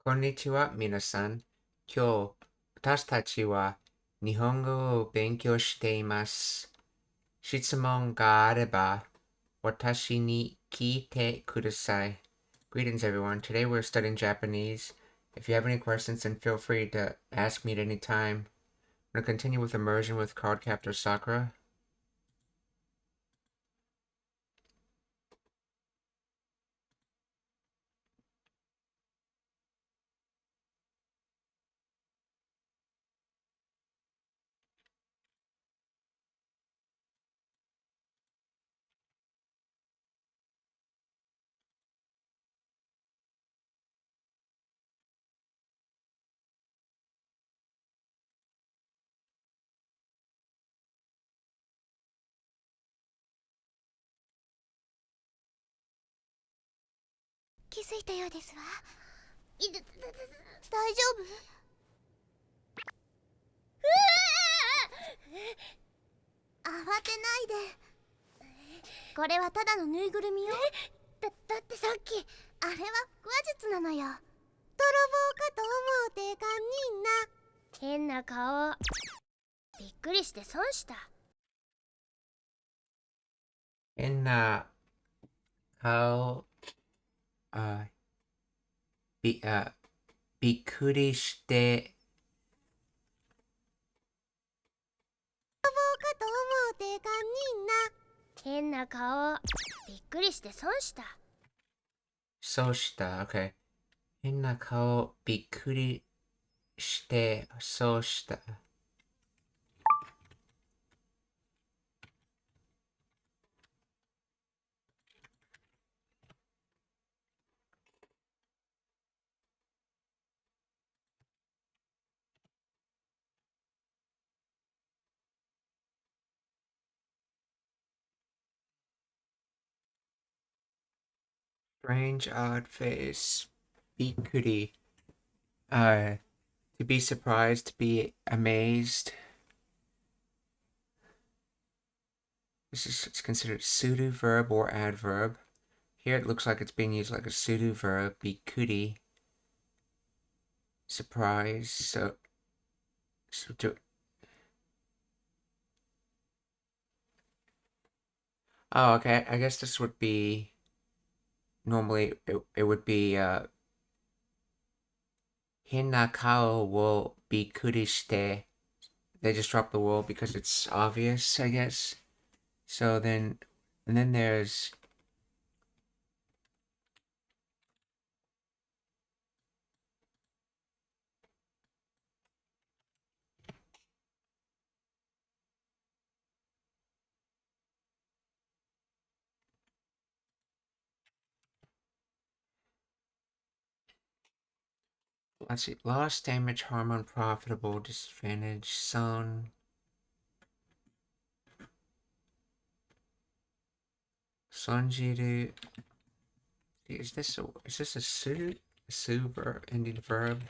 こんにちは、皆さん。今日、私たちは日本語を勉強しています。質問があれば、私に聞いてください。Greetings, everyone. Today we're studying Japanese. If you have any questions, then feel free to ask me at any time. I'm going to continue with immersion with Card Captor Sakura.気づいたようですわ。大丈夫？慌てないで。これはただのぬいぐるみよ。だってさっきあれは話術なのよ。泥棒かと思うて堪忍な。変な顔。びっくりして損した。変な顔、びっくりして、泥棒かと思うて堪忍な。変な顔。びっくりして損した。そうした。OK。変な顔、びっくりして、そうした。Strange, odd face. びっくり. To be surprised, to be amazed. It's considered pseudo verb or adverb. Here it looks like it's being used like a pseudo verb. びっくり. Surprise. So to. Oh, okay. I guess this would be. Normally, it would be. 変な顔をびっくりして. They just drop the wool because it's obvious, I guess. So then, and then there's let's see, loss, damage, harm, unprofitable, disadvantage, son. Sonjiru. Is this a su verb, ending verb?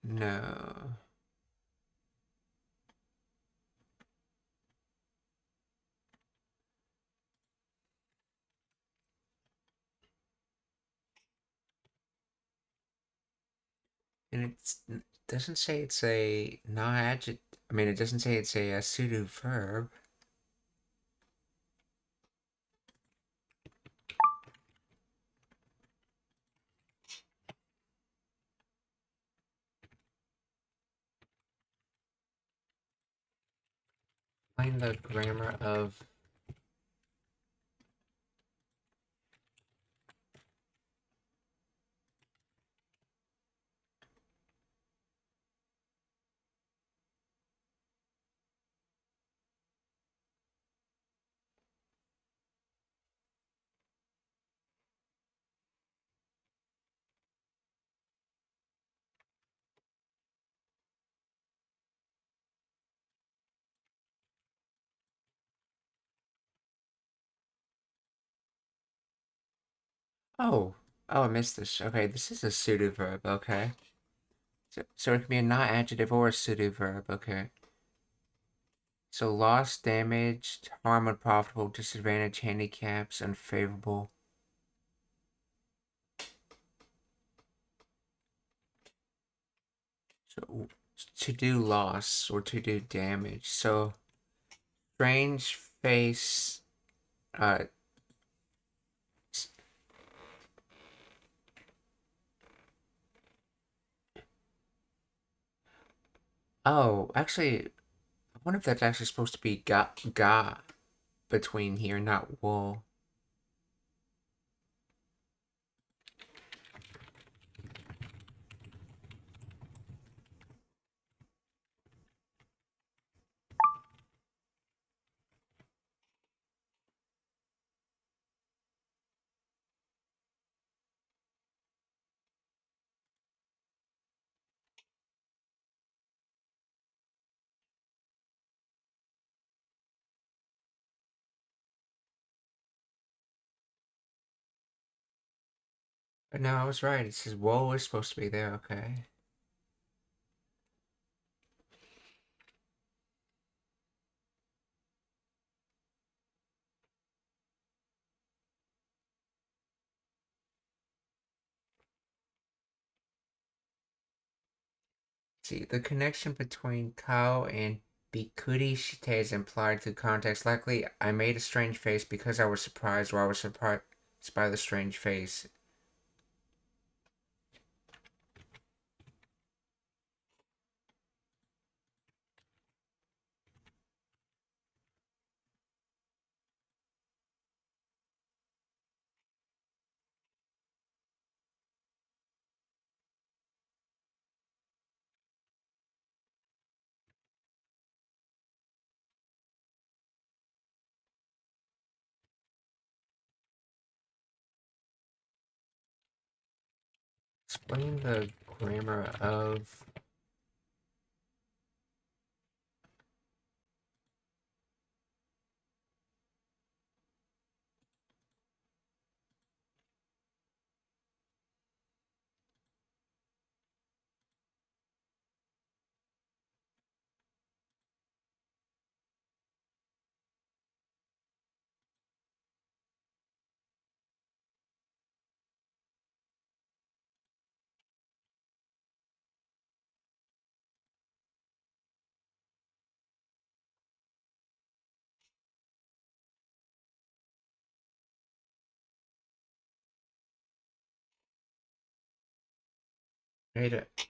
No. And it doesn't say it's a non-adjective. I mean, it doesn't say it's a pseudo verb. Find the grammar of. Oh, I missed this. Okay, this is a pseudo verb. Okay. So it can be a not adjective or a pseudo verb. Okay. So loss, damaged, harm, unprofitable, disadvantage, handicaps, unfavorable. So to do loss or to do damage. So strange face. Oh, actually, I wonder if that's actually supposed to be ga between here, not wool. But no, I was right. It says wool is supposed to be there, okay. See, the connection between Kao and Bikuri Shite is implied through context. Likely, I made a strange face because I was surprised, or I was surprised by the strange face. Explain the grammar of.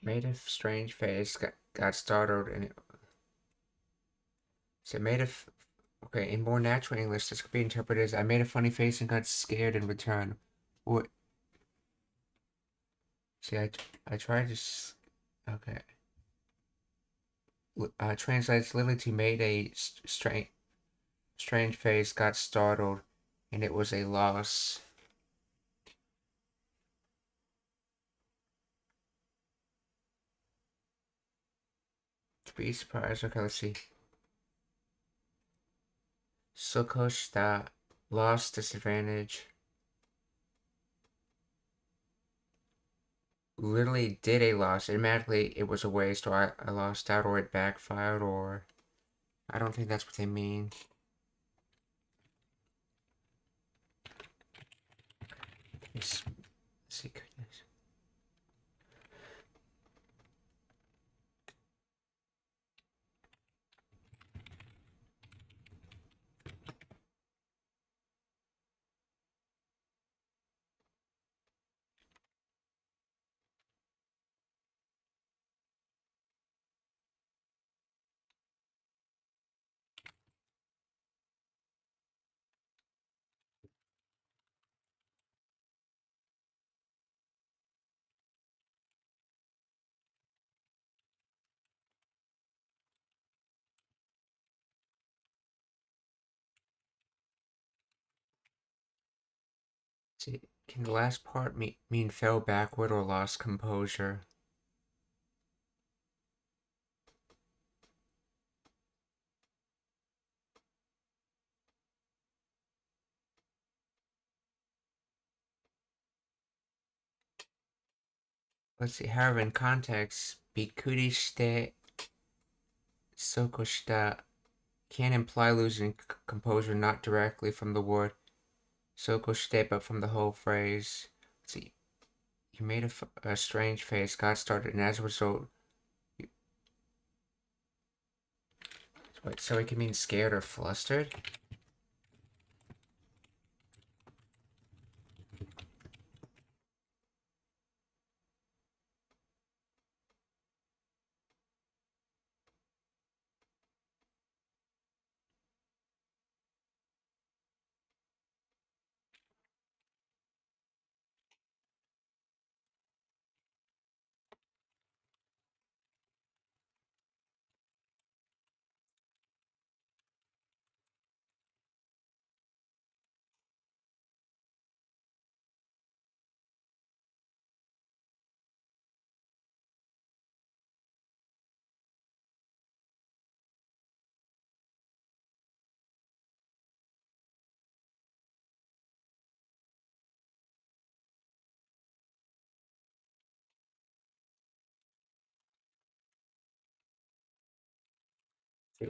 Made a strange face, got startled, and it made a. Okay, in more natural English, this could be interpreted as I made a funny face and got scared in return. What? See, I tried to. Okay. Translates literally to made a strange face, got startled, and it was a loss. To be surprised. Okay, let's see. Sokoshita, loss, disadvantage. Literally did a loss. Automatically, it was a waste, or I lost out, or it backfired, or. I don't think that's what they mean. Let's see. See, can the last part mean fell backward or lost composure? Let's see. However, in context, bikuri shite sokoshita can imply losing composure not directly from the word sokoshite, but from the whole phrase. Let's see. You made a strange face, got started, and as a result, wait, so it can mean scared or flustered?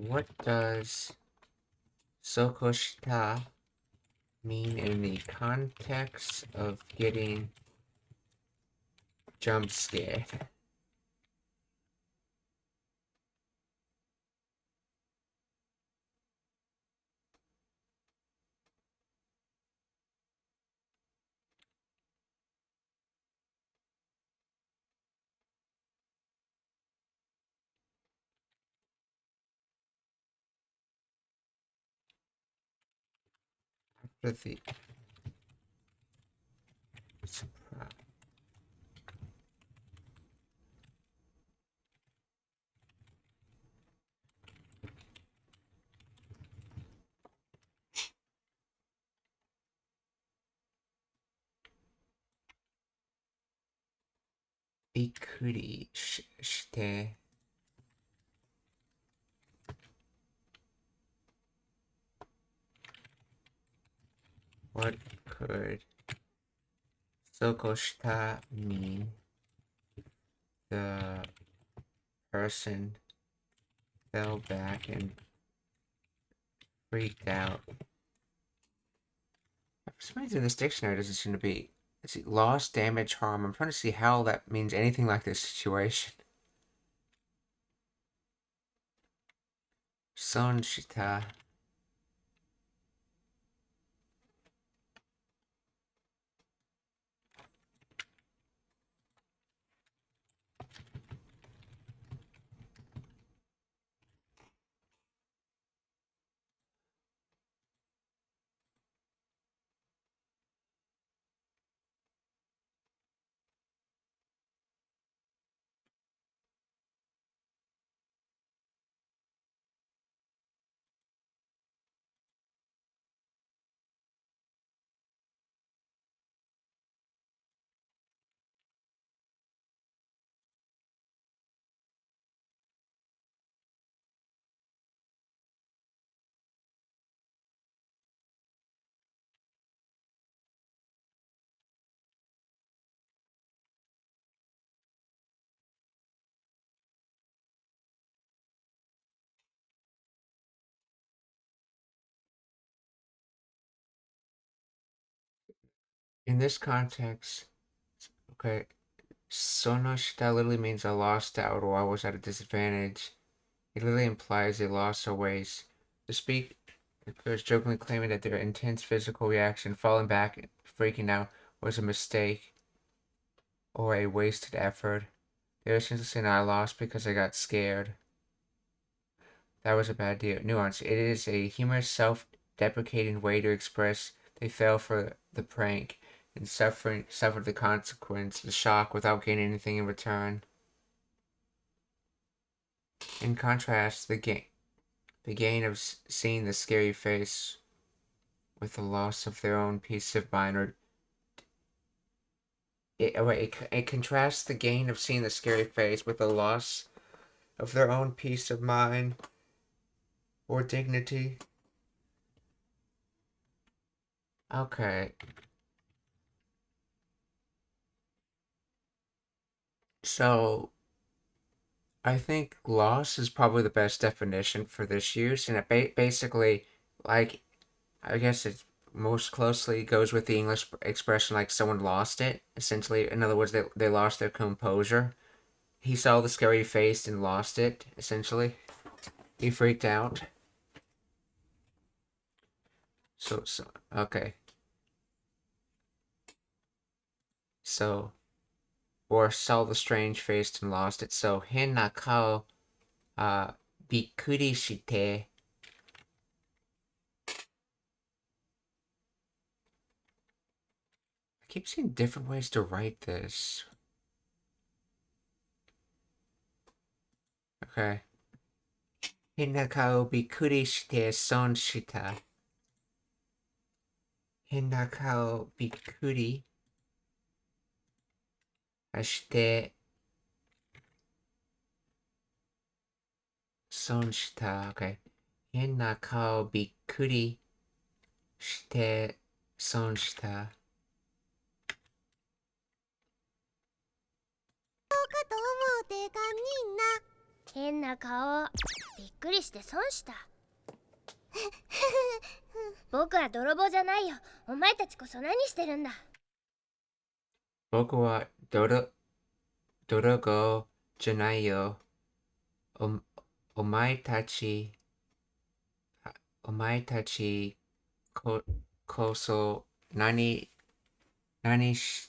What does sokoshita mean in the context of getting jump scared? Apathy. Surprise. Bikuri shite. What could sokoshita mean? The person fell back and freaked out. For some reason, this dictionary doesn't seem to be. Let's see, loss, damage, harm. I'm trying to see how that means anything like this situation. Sonshita. In this context, okay, sonoshita literally means I lost out or I was at a disadvantage. It literally implies a loss or waste. The speaker is jokingly claiming that their intense physical reaction, falling back and freaking out, was a mistake or a wasted effort. They were essentially saying I lost because I got scared. That was a bad deal. Nuance. It is a humorous, self-deprecating way to express they fell for the prank and suffered the consequence, the shock, without gaining anything in return. In contrast, the gain of seeing the scary face with the loss of their own peace of mind, or it contrasts the gain of seeing the scary face with the loss of their own peace of mind or dignity. Okay. So, I think loss is probably the best definition for this use, and it basically, like, I guess it most closely goes with the English expression like someone lost it. Essentially, in other words, they lost their composure. He saw the scary face and lost it, essentially. He freaked out. So okay. So, or saw the strange face and lost it. So, 変な顔、びっくりして、I keep seeing different ways to write this. Okay. 変な顔びっくりして損した。変な顔びっくりして損した。Okay. 変な顔びっくりして損した。かと思うてかにんな。変な顔。びっくりして損した。僕は泥棒じゃないよ。お前たちこそ何してるんだ。僕は泥棒じゃないよ。お前たちこそ何し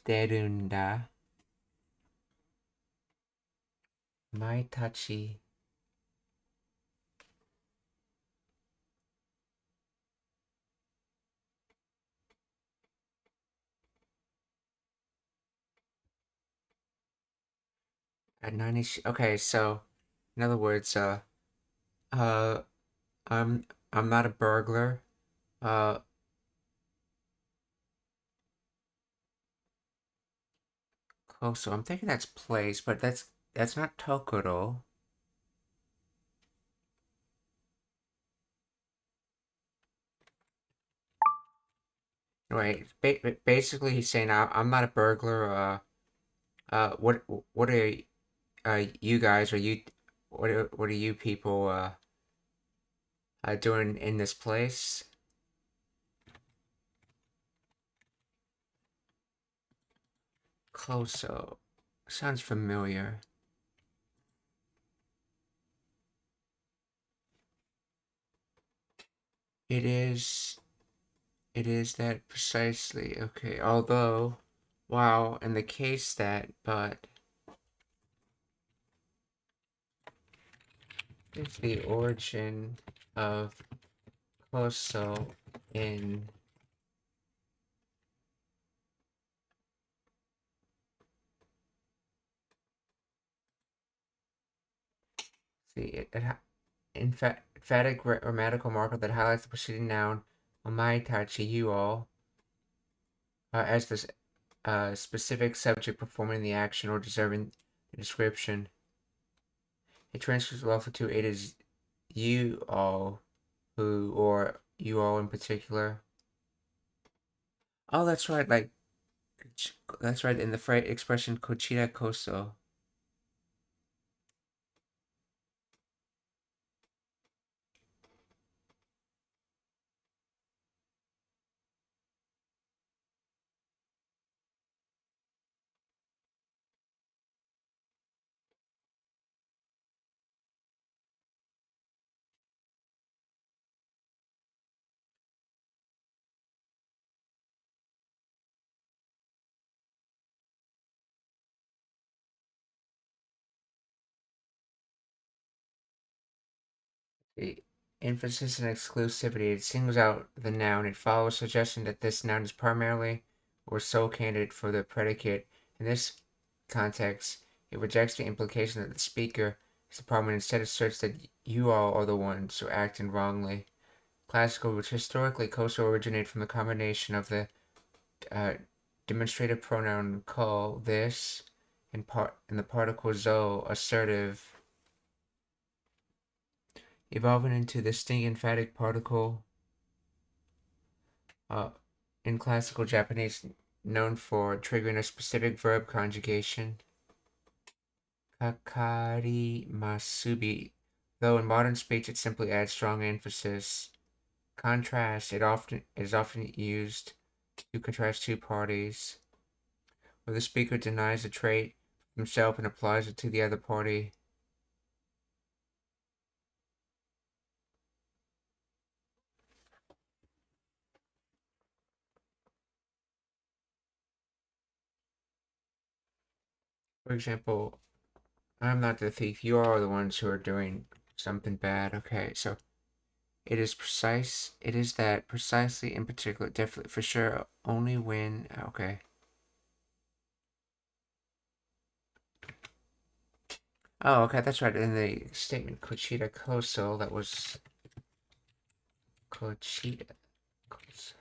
てるんだ。お前たちOkay, so in other words, uh, I'm not a burglar. Uh, so I'm thinking that's place, but that's not Tokoro. Right. Basically, he's saying I'm not a burglar. What are you guys? Are you what are you people doing in this place? Closo. Sounds familiar. It is. It is that precisely. Okay. Although, wow, in the case that, but is the origin of Closo in see emphatic grammatical marker that highlights the preceding noun omaitachi you all as the specific subject performing the action or deserving the description. It transfers alpha to it is you all who or you all in particular. Oh, that's right. Like that's right in the expression "kochira koso." The emphasis on exclusivity. It singles out the noun. It follows suggesting that this noun is primarily or sole candidate for the predicate. In this context, it rejects the implication that the speaker is the problem and instead asserts that you all are the ones who acted wrongly. Classical, which historically koso originated from the combination of the demonstrative pronoun ko, this, and the particle zo, assertive, evolving into the sting emphatic particle in classical Japanese known for triggering a specific verb conjugation. Kakari though in modern speech it simply adds strong emphasis. Contrast is often used to contrast two parties, where the speaker denies a trait himself and applies it to the other party. For example, I'm not the thief, you are the ones who are doing something bad. Okay, so it is that precisely in particular, definitely for sure, only when, okay. Oh, okay, that's right. In the statement Kochita Koso, that was Kochita Koso.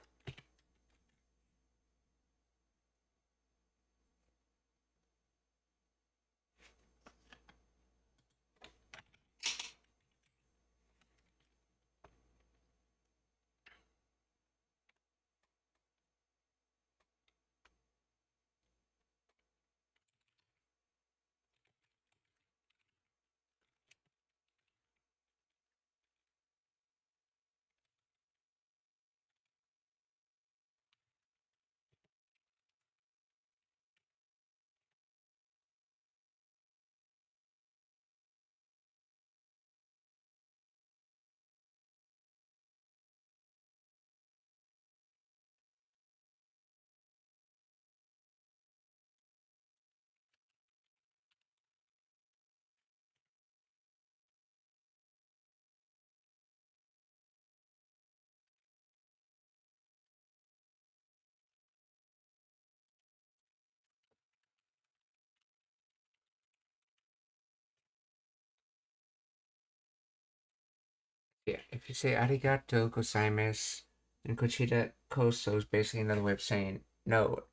Yeah, if you say arigato gozaimasu, and Kochita Koso is basically another way of saying no,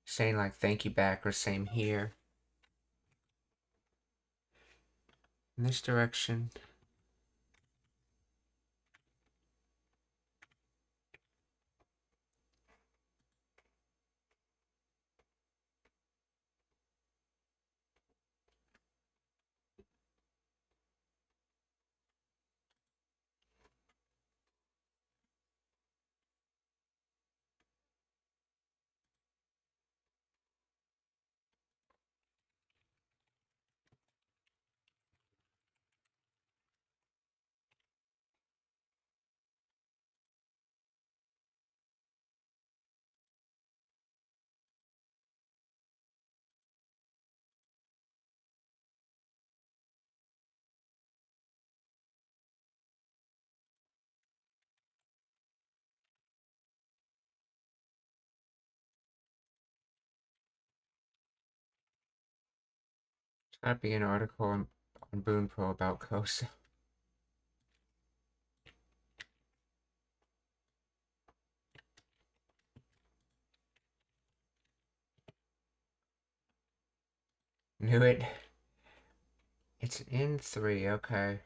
saying like thank you back or same here. In this direction. That'd be an article on Boonpro about Koso. Knew it. It's in 3, okay.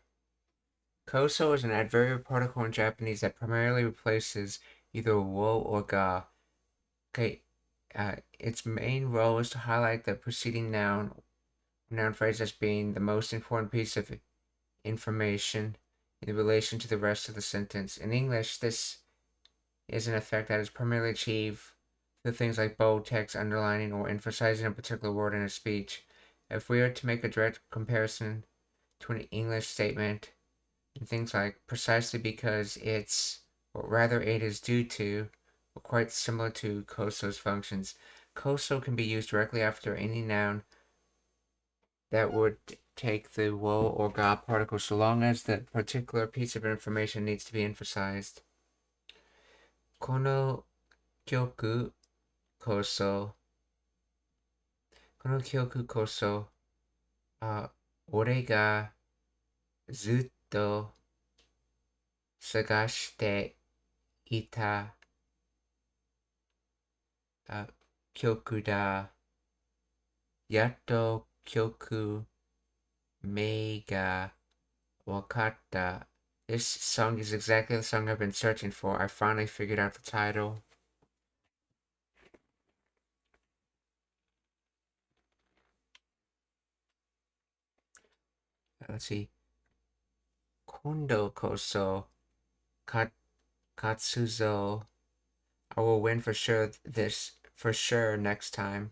Koso is an adverbial particle in Japanese that primarily replaces either wo or ga. Okay, its main role is to highlight the preceding noun phrase as being the most important piece of information in relation to the rest of the sentence. In English, this is an effect that is primarily achieved through things like bold text, underlining, or emphasizing a particular word in a speech. If we are to make a direct comparison to an English statement, and things like precisely because it's, or rather it is due to, are quite similar to Koso's functions. Koso can be used directly after any noun that would take the wo or ga particle so long as the particular piece of information needs to be emphasized. Kono kyoku koso, ore ga zutto sagashite ita kyoku da. Yatto kyoku me ga wakatta. This song is exactly the song I've been searching for. I finally figured out the title. let's see. Kondo koso katsuzo. I will win for sure next time.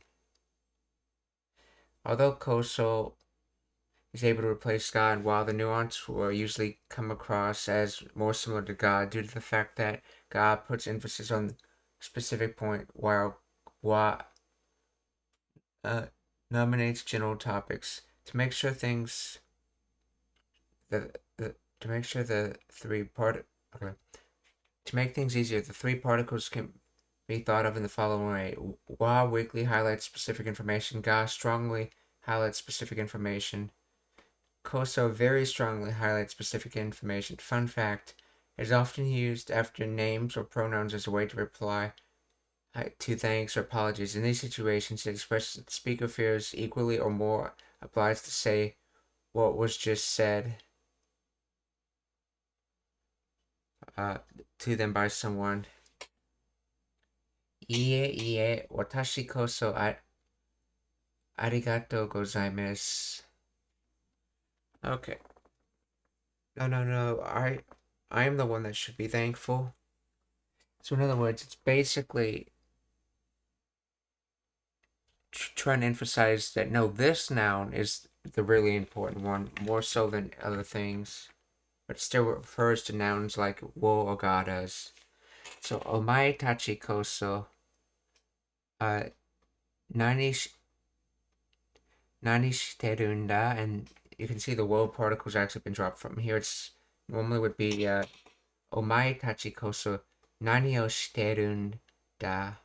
Although koso is able to replace God, while the nuance will usually come across as more similar to God due to the fact that God puts emphasis on a specific point while wa nominates general topics. To make sure things to make things easier, the three particles can be thought of in the following way. Wa weakly highlights specific information. Ga strongly highlights specific information. Koso very strongly highlights specific information. Fun fact, it is often used after names or pronouns as a way to reply to thanks or apologies. In these situations, it expresses that the speaker feels equally or more obliged to say what was just said to them by someone. Ie, watashi koso arigatou gozaimasu. Okay. No. I am the one that should be thankful. So in other words, it's basically trying to emphasize that no, this noun is the really important one, more so than other things. But it still refers to nouns like wo or ga does. So omae tachi koso nani shiteru nda, and you can see the wo particle's actually been dropped from here. It's normally would be omae tachi koso nani o shiteru nda.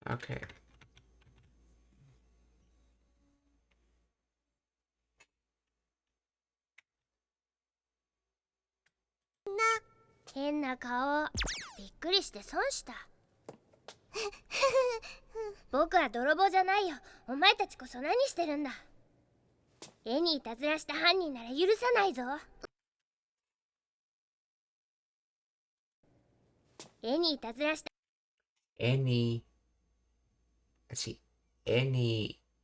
Okay. Na, 変な顔。びっくりして損した。僕は泥棒じゃないよ。お前たちこそ何してるんだ。絵にいたずらした犯人なら許さないぞ。絵にいたずらした絵に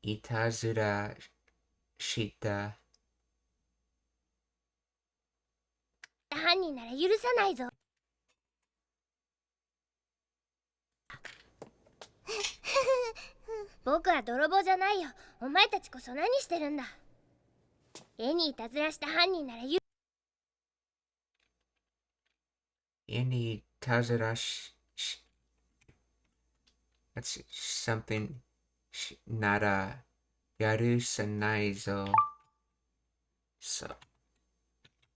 いたずらした犯人なら許さないぞ。僕は泥棒じゃないよ。お前たちこそ何してるんだ。絵にいたずらした犯人なら絵にいたずらThat's something なら許さないぞ。So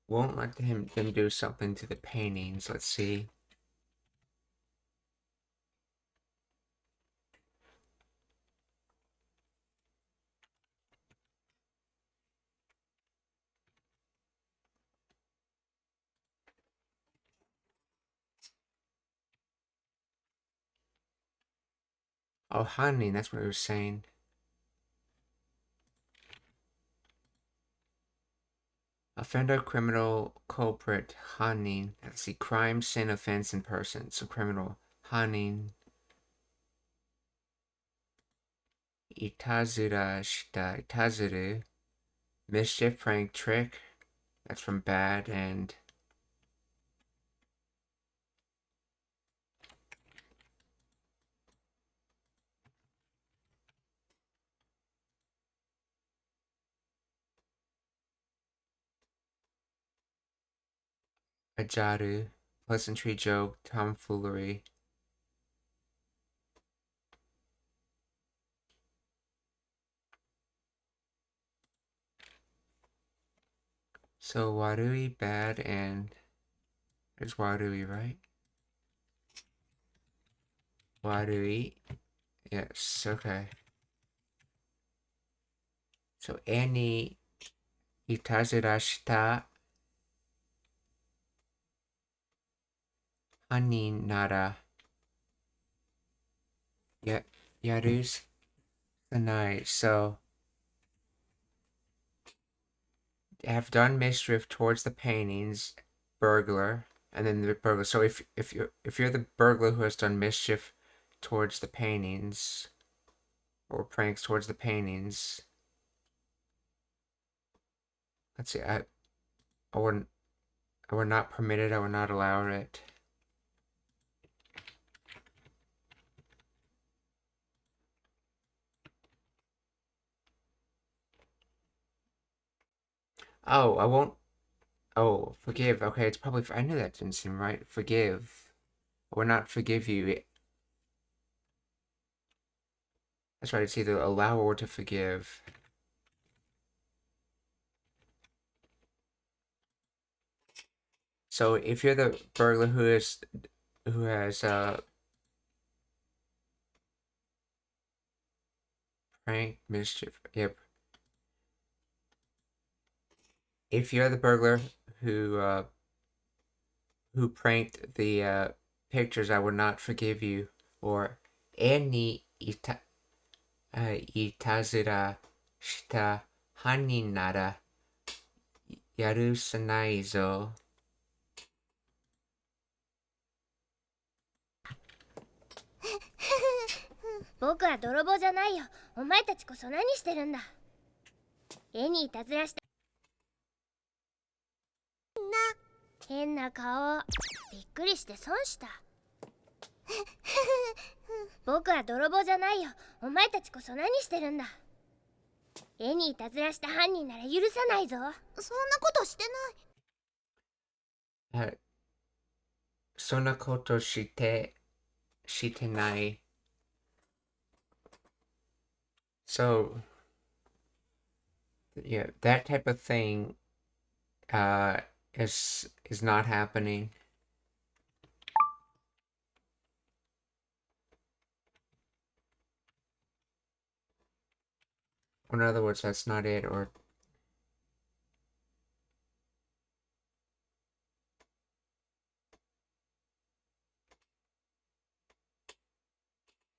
won't let them do something to the paintings. Let's see. Oh, honey, that's what it was saying. Offender, criminal, culprit, hanin. Let's see, crime, sin, offense, and person. So criminal, hanin. Itazura shita, itazuru. Mischief, prank, trick. That's from bad, and ajaru, pleasantry, joke, tomfoolery. So warui, bad, and there's warui, right? 悪い. Yes, okay. So, 絵にいたずらした犯人なら許さない. So, have done mischief towards the paintings, burglar, and then the burglar. So if you're the burglar who has done mischief towards the paintings or pranks towards the paintings, let's see. I would not permit it. I would not allow it. Oh, I won't. Oh, forgive. Okay, it's probably. I knew that didn't seem right. Forgive. I would not forgive you. That's right. It's either allow or to forgive. So if you're the burglar who has prank mischief. Yep. If you're the burglar who pranked the pictures, I would not forgive you. Or 絵にいたずらした犯人なら許さないぞ. 僕は泥棒じゃないよ。お前たちこそ何してるんだ。絵にいたずらした変な顔。びっくりして損した。僕は泥棒じゃないよ。お前たちこそ何してるんだ。絵にいたずらした犯人なら許さないぞ。そんなことしてない。そんなことしてない. So, yeah, that type of thing is not happening. Or in other words, that's not it. Or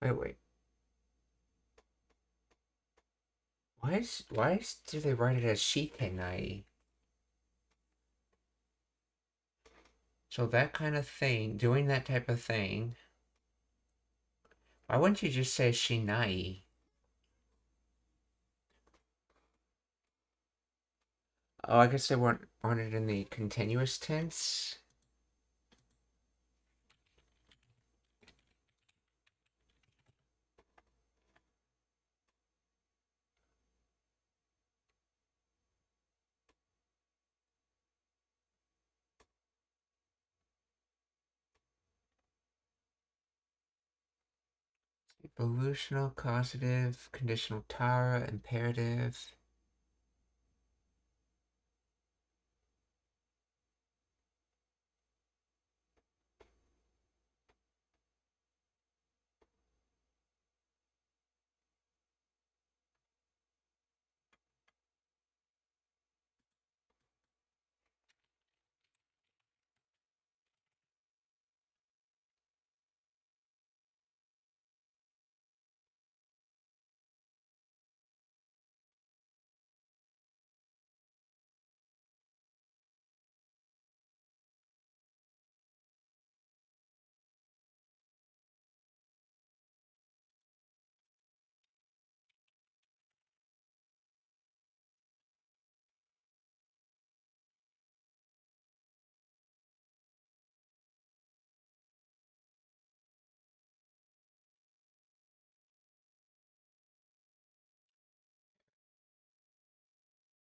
wait. Why do they write it as shitenai? So that kind of thing, doing that type of thing. Why wouldn't you just say shinai? Oh, I guess they want it in the continuous tense. Evolutional, causative, conditional tara, imperative.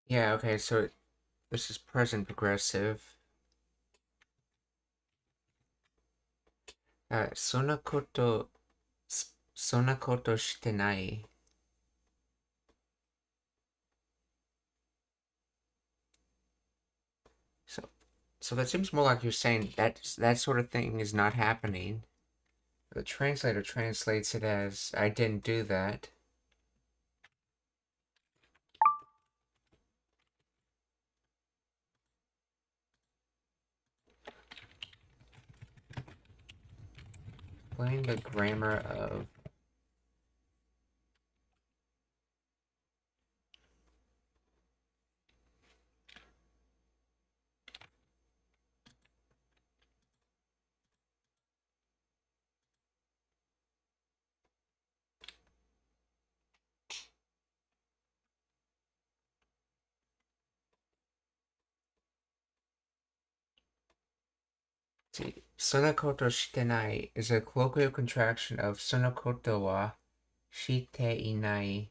Yeah, okay, so this is present progressive. そんなことしてない. So that seems more like you're saying that sort of thing is not happening. The translator translates it as, I didn't do that. Explain the grammar of Sonakoto shitenai is a colloquial contraction of Sonakoto wa shiteinai.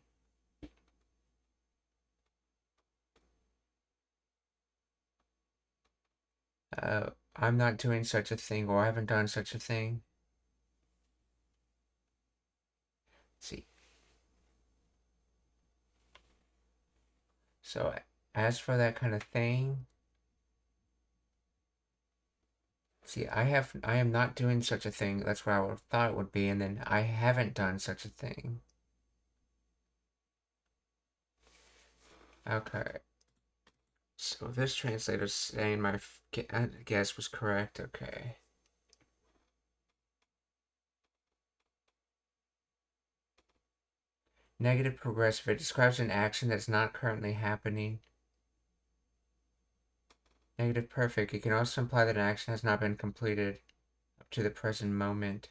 I'm not doing such a thing, or I haven't done such a thing. Let's see. So, as for that kind of thing, see, I am not doing such a thing. That's what I would have thought it would be, and then I haven't done such a thing. Okay. So this translator's saying my guess was correct. Okay. Negative progressive. It describes an action that's not currently happening. Negative perfect. It can also imply that an action has not been completed up to the present moment.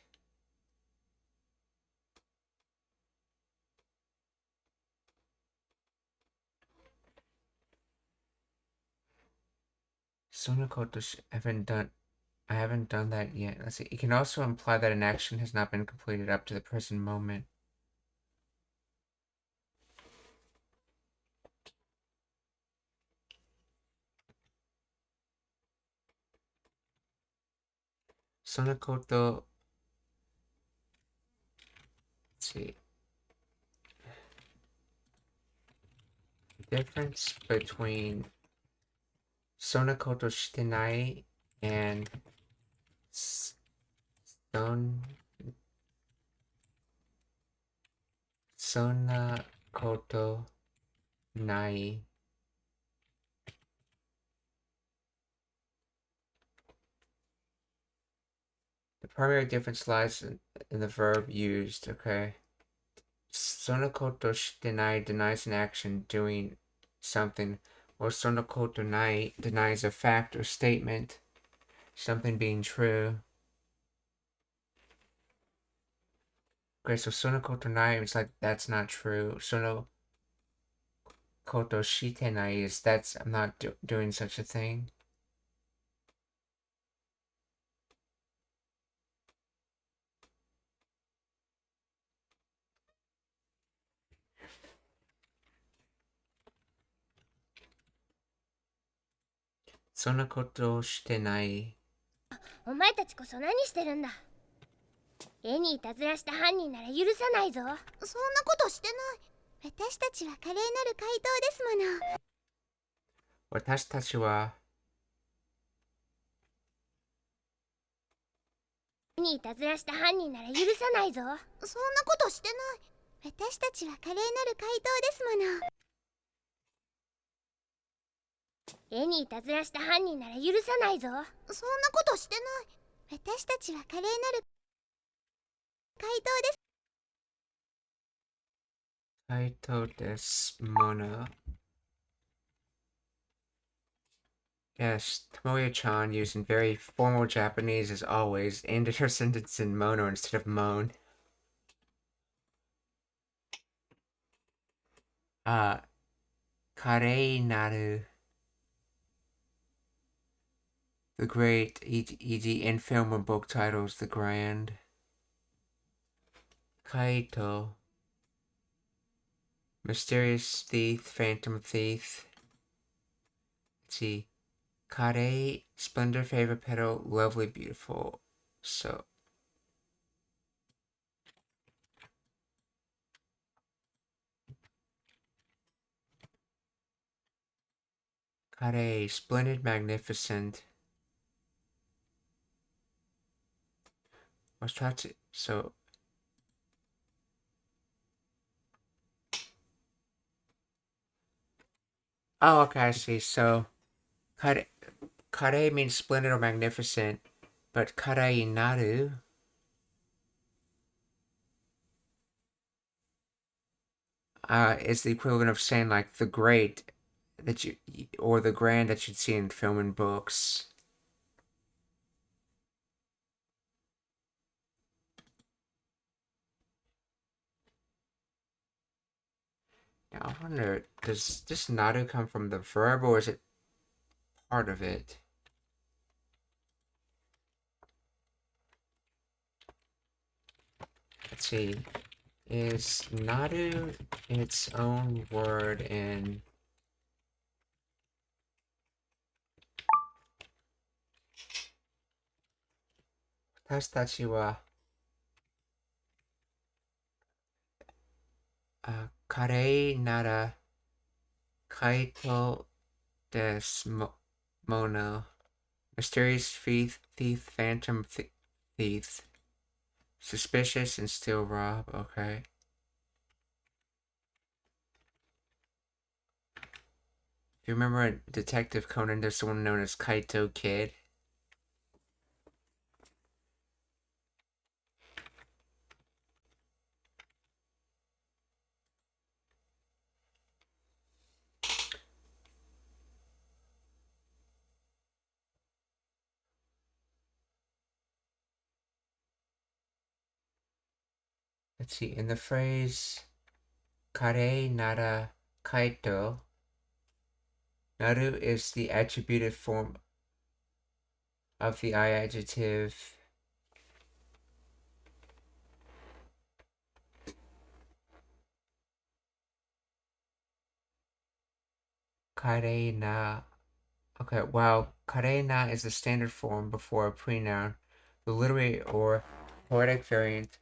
Sonakoto I haven't done that yet. Let's see. It can also imply that an action has not been completed up to the present moment. Sonakoto. Let's see. The difference between Sonakoto shitenai and Sonakoto nai. The primary difference lies in the verb used, okay? Sonakoto shitenai denies an action doing something, while Sonakoto nai denies a fact or statement, something being true. Okay, so Sonakoto nai is like, that's not true. Sonakoto shitenai is, I'm not doing such a thing. Sonakoto shitenai. お前たちこそ何してるんだ。絵にいたずらした犯人なら許さないぞ。そんなことしてない。私たちは華麗なる怪盗ですもの。私たちは絵にいたずらした犯人なら許さないぞ。そんなことしてない。私たちは華麗なる怪盗ですもの。絵にいたずらした犯人なら許さないぞ。そんなことしてない。私たちは華麗なる怪盗です。怪盗ですもの。Yes, Tomoya-chan using very formal Japanese as always, ended her sentence in mono instead of moan. Karei naru. The great, e.g. in film or book titles, the grand. Kaito. Mysterious thief, phantom thief. Let's see. Karei, splendor, favorite petal, lovely, beautiful. So. Karei, splendid, magnificent. Watachi. So. Oh, okay, I see. So, kare means splendid or magnificent, but kare naru is the equivalent of saying like the great that you or the grand that you'd see in film and books. Now I wonder, does this naru come from the verb or is it part of it? Let's see. Is naru its own word in Watashi wa kare nara kaito desu mono. Mysterious thief, phantom thief. Suspicious and still rob, okay. If you remember Detective Conan, there's someone known as Kaito Kid. Let's see, in the phrase kare nara kaito, naru is the attributive form of the I adjective kare na. Okay, while kare na is the standard form before a pronoun, the literary or poetic variant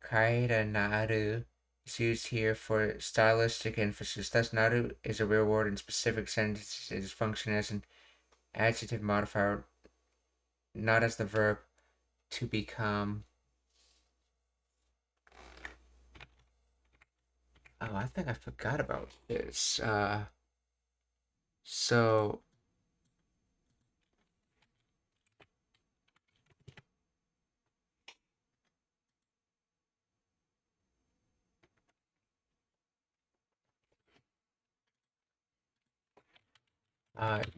kaira naru is used here for stylistic emphasis. Thus, naru is a real word in specific sentences. It functions as an adjective modifier, not as the verb to become. Oh, I think I forgot about this. So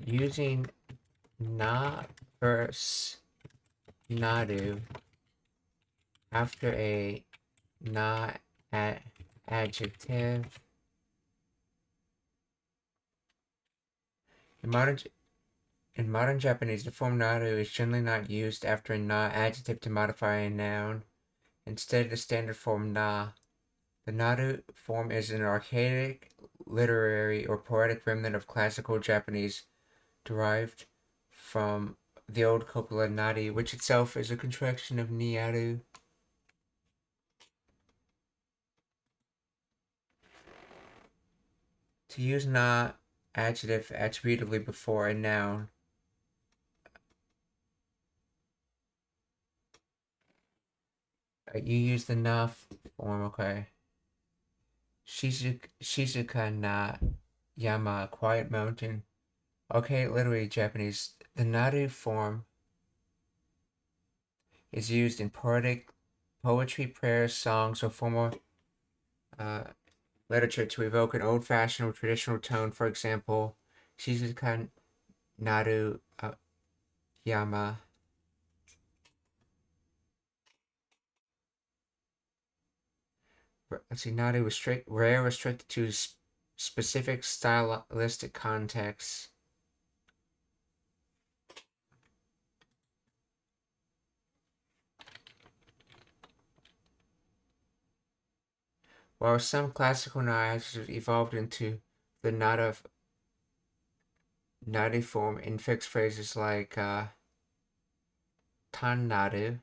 using na versus nadu after a na adjective. In modern Japanese, the form naru is generally not used after a na adjective to modify a noun. Instead, the standard form na. The naru form is an archaic, literary, or poetic remnant of classical Japanese derived from the old copula nari, which itself is a contraction of niaru. To use na adjective attributively before a noun, you use the na form, okay. Shizuka na yama, quiet mountain. Okay, literally Japanese. The naru form is used in poetry, prayers, songs, or formal literature to evoke an old-fashioned or traditional tone. For example, Shizuka naru yama. Let's see, naru rare, restricted to specific stylistic contexts. While some classical knives evolved into the nari form in fixed phrases like tan naru,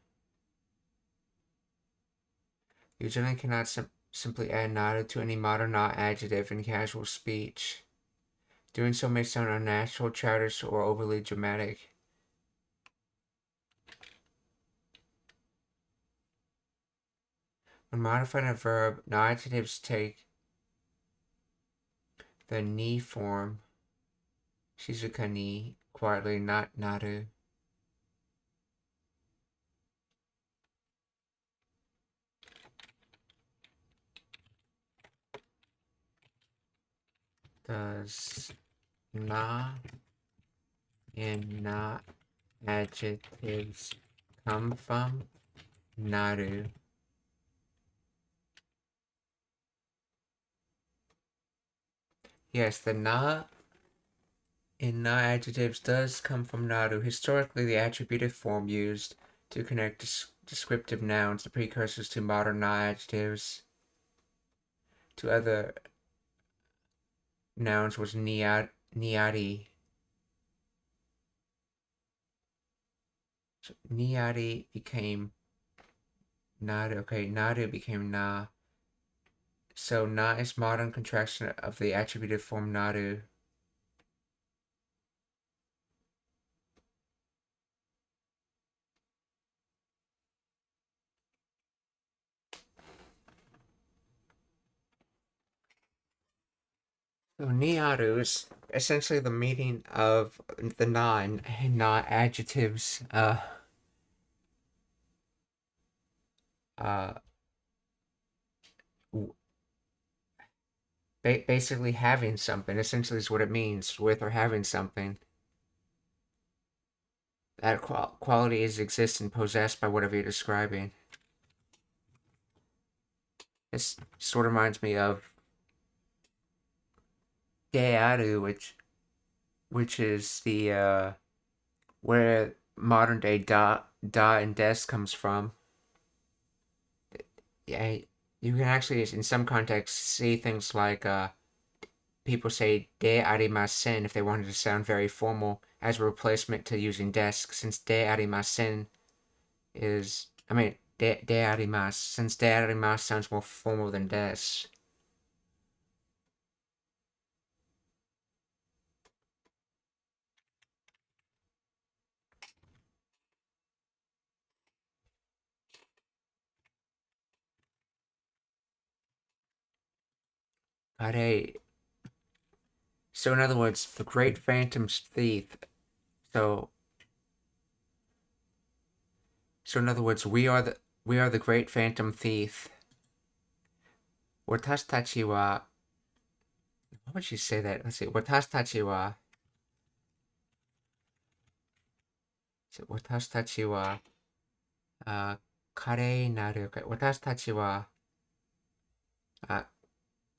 you generally cannot simply add naru to any modern na adjective in casual speech. Doing so may sound unnatural, childish, or overly dramatic. When modifying a verb, no adjectives take the ni form. Shizuka ni, quietly, not naru. Does na and na adjectives come from naru? Yes, the na in na adjectives does come from naru. Historically, the attributive form used to connect descriptive nouns, the precursors to modern na adjectives, to other nouns was niari. So niari became naru. Okay, naru became na. So na is modern contraction of the attributive form naru. So niaru is essentially the meaning of the na and na adjectives. Basically having something, essentially is what it means, with or having something. That quality is existent, possessed by whatever you're describing. This sort of reminds me of dearu, which is the where modern day da and des comes from. Yeah, you can actually, in some contexts, see things like people say de arimasen if they wanted to sound very formal as a replacement to using desk, since de arimasen is, I mean, de arimas, since de arimas sounds more formal than des. Kare. So in other words, the great phantom's thief. So in other words, we are the great phantom thief. Watashi tachi wa, how would you say that? Let's see. Watashi tachi wa, watashi tachi wa, kare naru. Okay. Watashi tachi wa,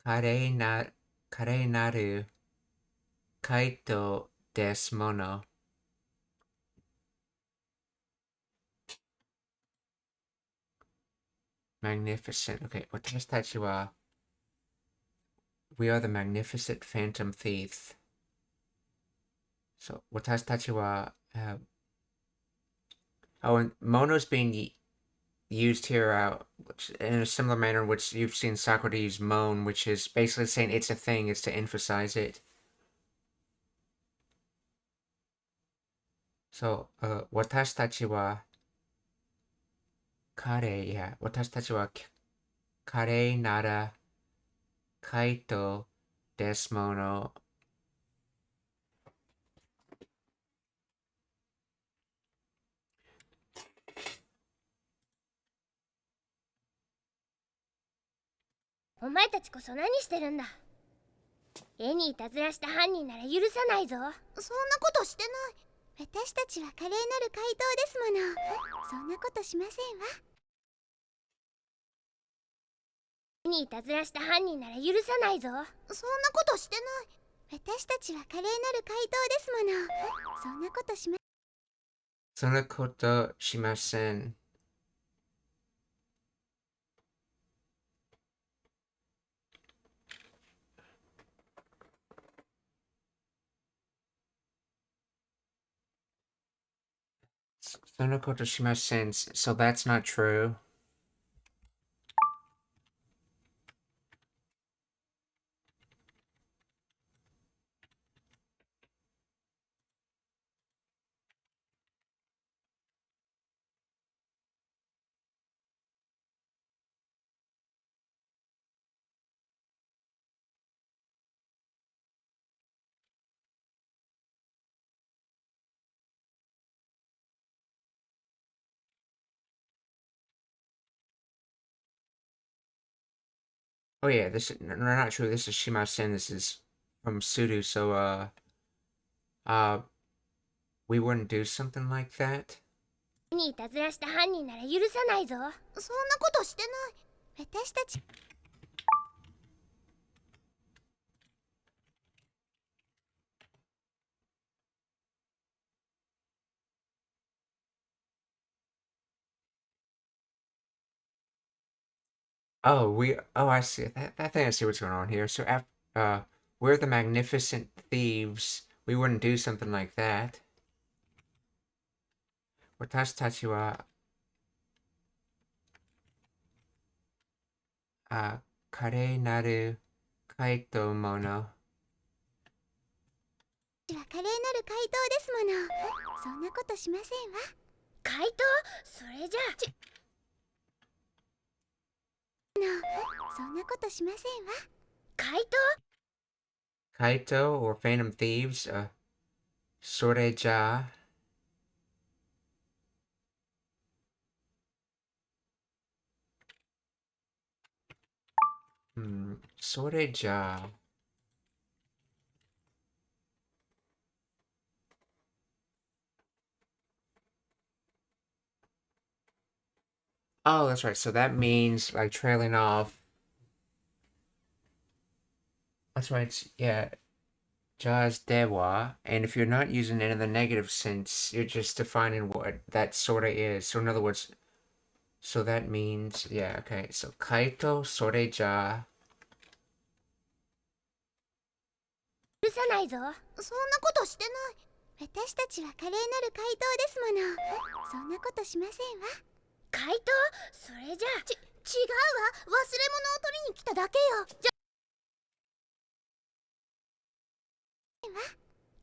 kare naru kaito desu mono. Magnificent. Okay. Watashi tachi wa, we are the magnificent phantom thief. So watashi tachi wa, oh, and mono's being used here in a similar manner in which you've seen Sakura use moan, which is basically saying it's a thing, it's to emphasize it. So, watashi tachi wa kare, yeah, watashi tachi wa kare nara kaito desu mono.お前たちこそ何してるんだ。絵にいたずらした犯人なら許さないぞ。そんなことしてない。私たちは華麗なる怪盗ですもの。そんなことしませんわ。絵にいたずらした犯人なら許さないぞ。そんなことしてない。私たちは華麗なる怪盗ですもの。そんなことしまそんなことしません。そんなことしません. So that's not true. Oh yeah, this is no, not true. This is Shimasen. This is from Sudu. So we wouldn't do something like that. にいたずらした犯人なら許さないぞ。そんなことしてない。私たち。Oh, I see. I think I see what's going on here. So, we're the magnificent thieves. We wouldn't do something like that. 私たちは、華麗なる怪盗者。華麗なる怪盗ですもの。そんなことしませんわ。怪盗？それじゃそんなことしませんわ。怪盗？ Kaito or Phantom Thieves, それじゃそれじゃ Oh, that's right. So that means like trailing off. That's right. Yeah. Ja's dewa. And if you're not using it in the negative sense, you're just defining what that sorta is. So in other words, so that means, yeah, okay. So kaito sore ja. 許さないぞ。そんなことしてない。私たちは華麗なる怪盗ですもの。そんなことしませんわ。怪盗？それじゃ違うわ。忘れ物を取りに来ただけよ。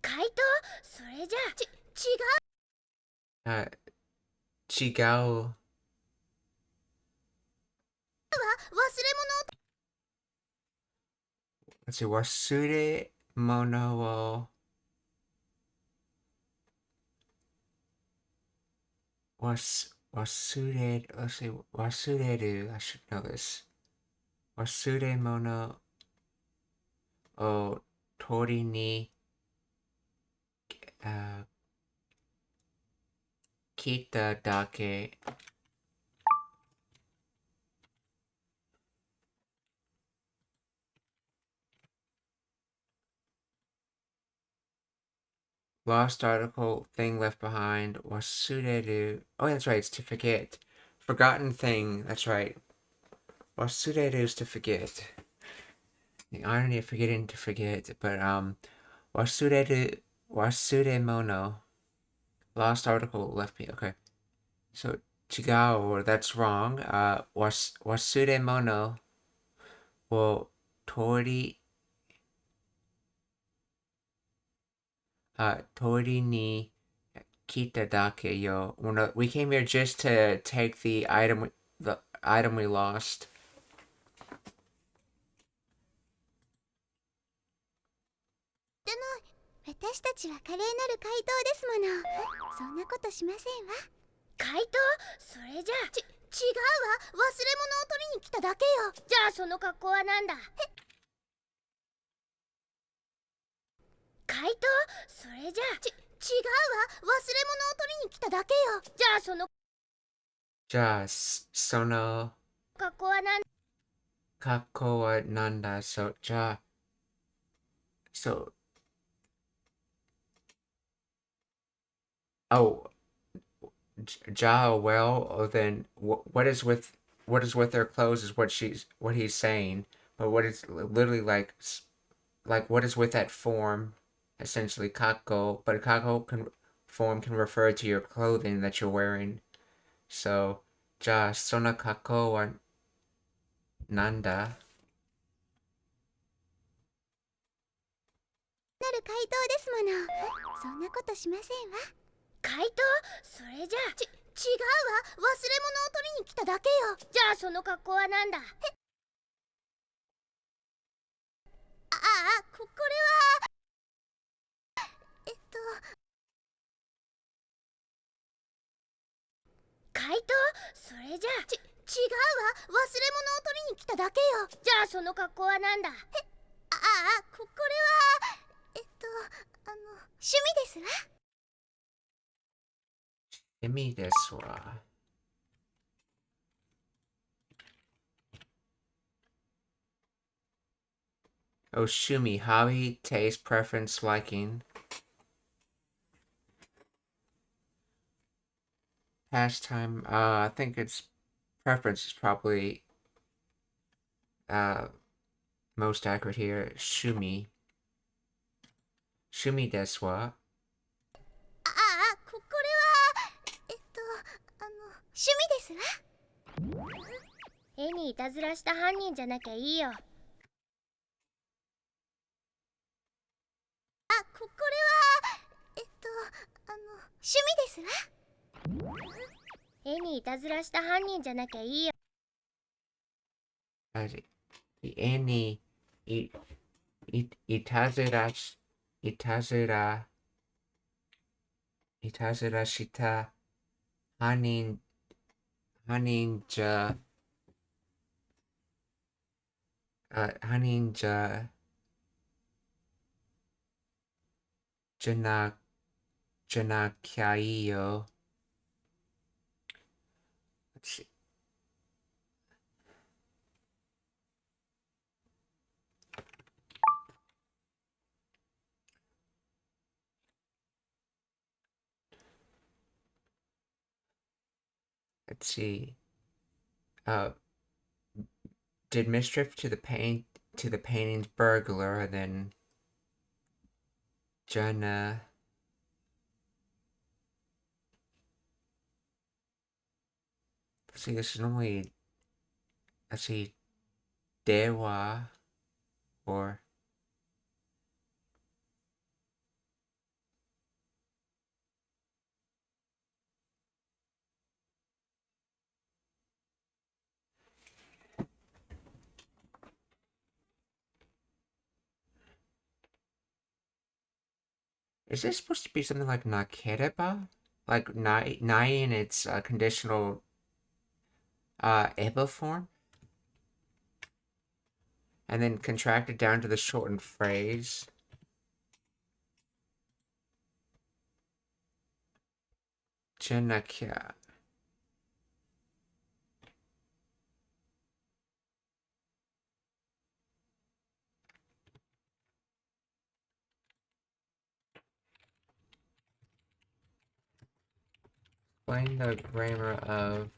怪盗？それじゃ違う。違う。Let's see, 忘れ物を忘れ、let's see, 忘れる I should know this. 忘れ物を取りに来ただけ。Lost article, thing left behind, wasureru. Oh, that's right, it's to forget. Forgotten thing, that's right. Wasureru is to forget. The irony of forgetting to forget, but wasuremono. Lost article left me, okay. So, chigao, that's wrong. Wasuremono will tori ni kita dake yo. We came here just to take the item we lost. 私たちは華麗なる怪盗ですもの。そんなことしませんわ。怪盗？それじゃ違うわ。忘れ物を取りに来ただけよ。じゃあその格好はなんだ？怪盗？それじゃ違うわ。忘れ物を取りに来ただけよ。じゃあその格好はなんだ？格好はなんだ？ So, oh, well, then what is with their clothes is what he's saying, but what is literally like what is with that form, essentially kako, but form can refer to your clothing that you're wearing. So, sona kako wa nanda? なる怪盗ですもの。そんなことしませんわ。怪盗？それじゃ違うわ。忘れ物を取りに来ただけよ。じゃあその格好はなんだ？これは怪盗？それじゃ違忘れ物を取りに来ただけよ。じゃあその格好はなんだ？これは趣味ですわ。趣味ですわ。Oh, Shumi, hobby, taste, preference, liking. Pastime, I think its preference is probably most accurate here. Shumi. Shumi desu wa. これは趣味ですわ。絵にいたずらした犯人じゃなきゃいいよ。これは趣味ですわ。絵にいたずらした犯人じゃなきゃいいよ。絵にいたずらした犯人じゃなきゃいいよ。Let's see. Let's see. Did mischief to the painting's burglar, and then Jenna. See, this is normally, let's see, Dewa or is this supposed to be something like Nakereba? Like nai in its conditional eba form? And then contracted down to the shortened phrase. Jenakya. Explain the grammar of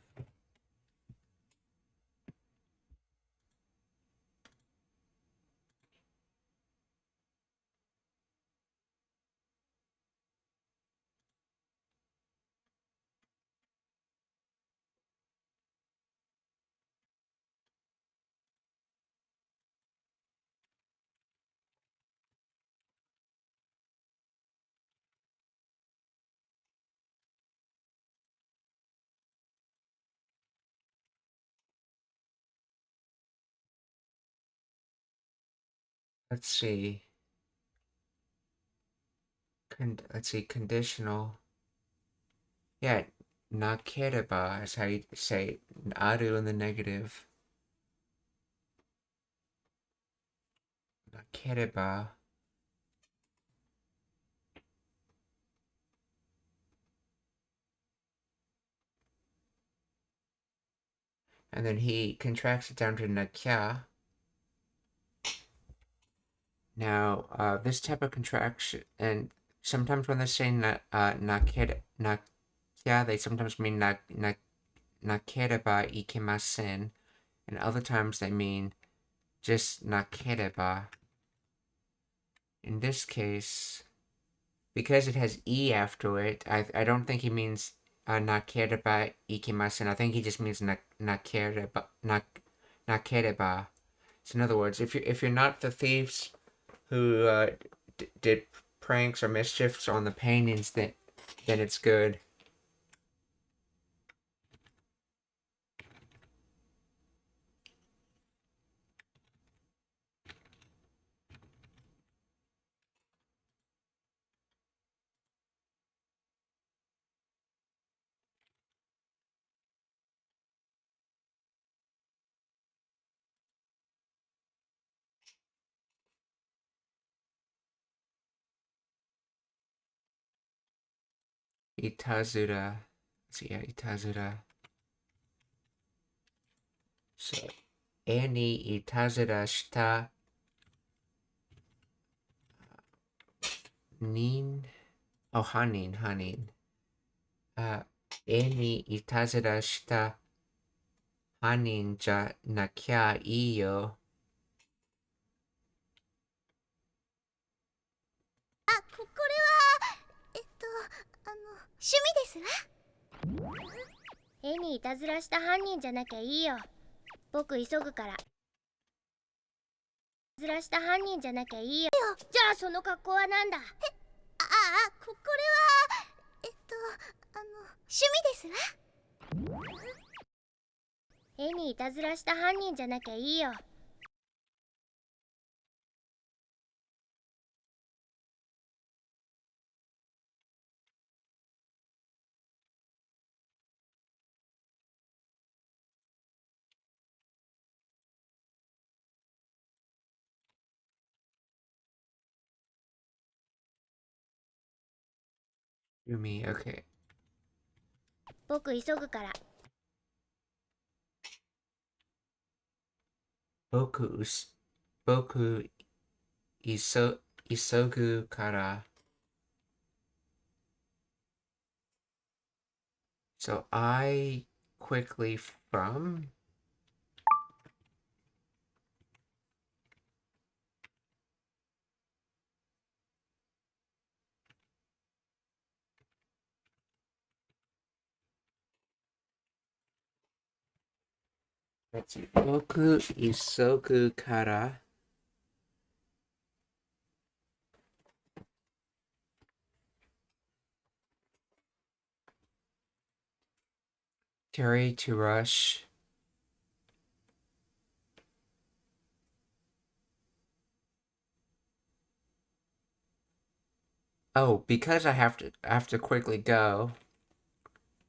let's see. Let's see, conditional. Yeah, nakereba is how you say aru in the negative. Nakereba. And then he contracts it down to nakya. Now, this type of contraction, and sometimes when they say nakya, they sometimes mean nakereba ikemasen, and other times they mean just nakereba. In this case, because it has e after it, I don't think he means nakereba ikemasen. I think he just means nakereba. So in other words, if you're not the thieves who did pranks or mischiefs on the paintings, then it's good. いたずら。違う、いたずら。そう。絵にいたずらした人、犯人。絵にいたずらした犯人じゃなきゃいいよ。これは趣味ですわ。絵にいたずらした犯人じゃなきゃいいよ。僕急ぐから。いたずらした犯人じゃなきゃいいよ。じゃあその格好はなんだ？これは趣味ですわ。絵にいたずらした犯人じゃなきゃいいよ。Yumi, okay. 僕急ぐから。僕、急ぐから。So I quickly from. Let's see. 僕、急ぐから。Terry to rush. Oh, because I have to quickly go.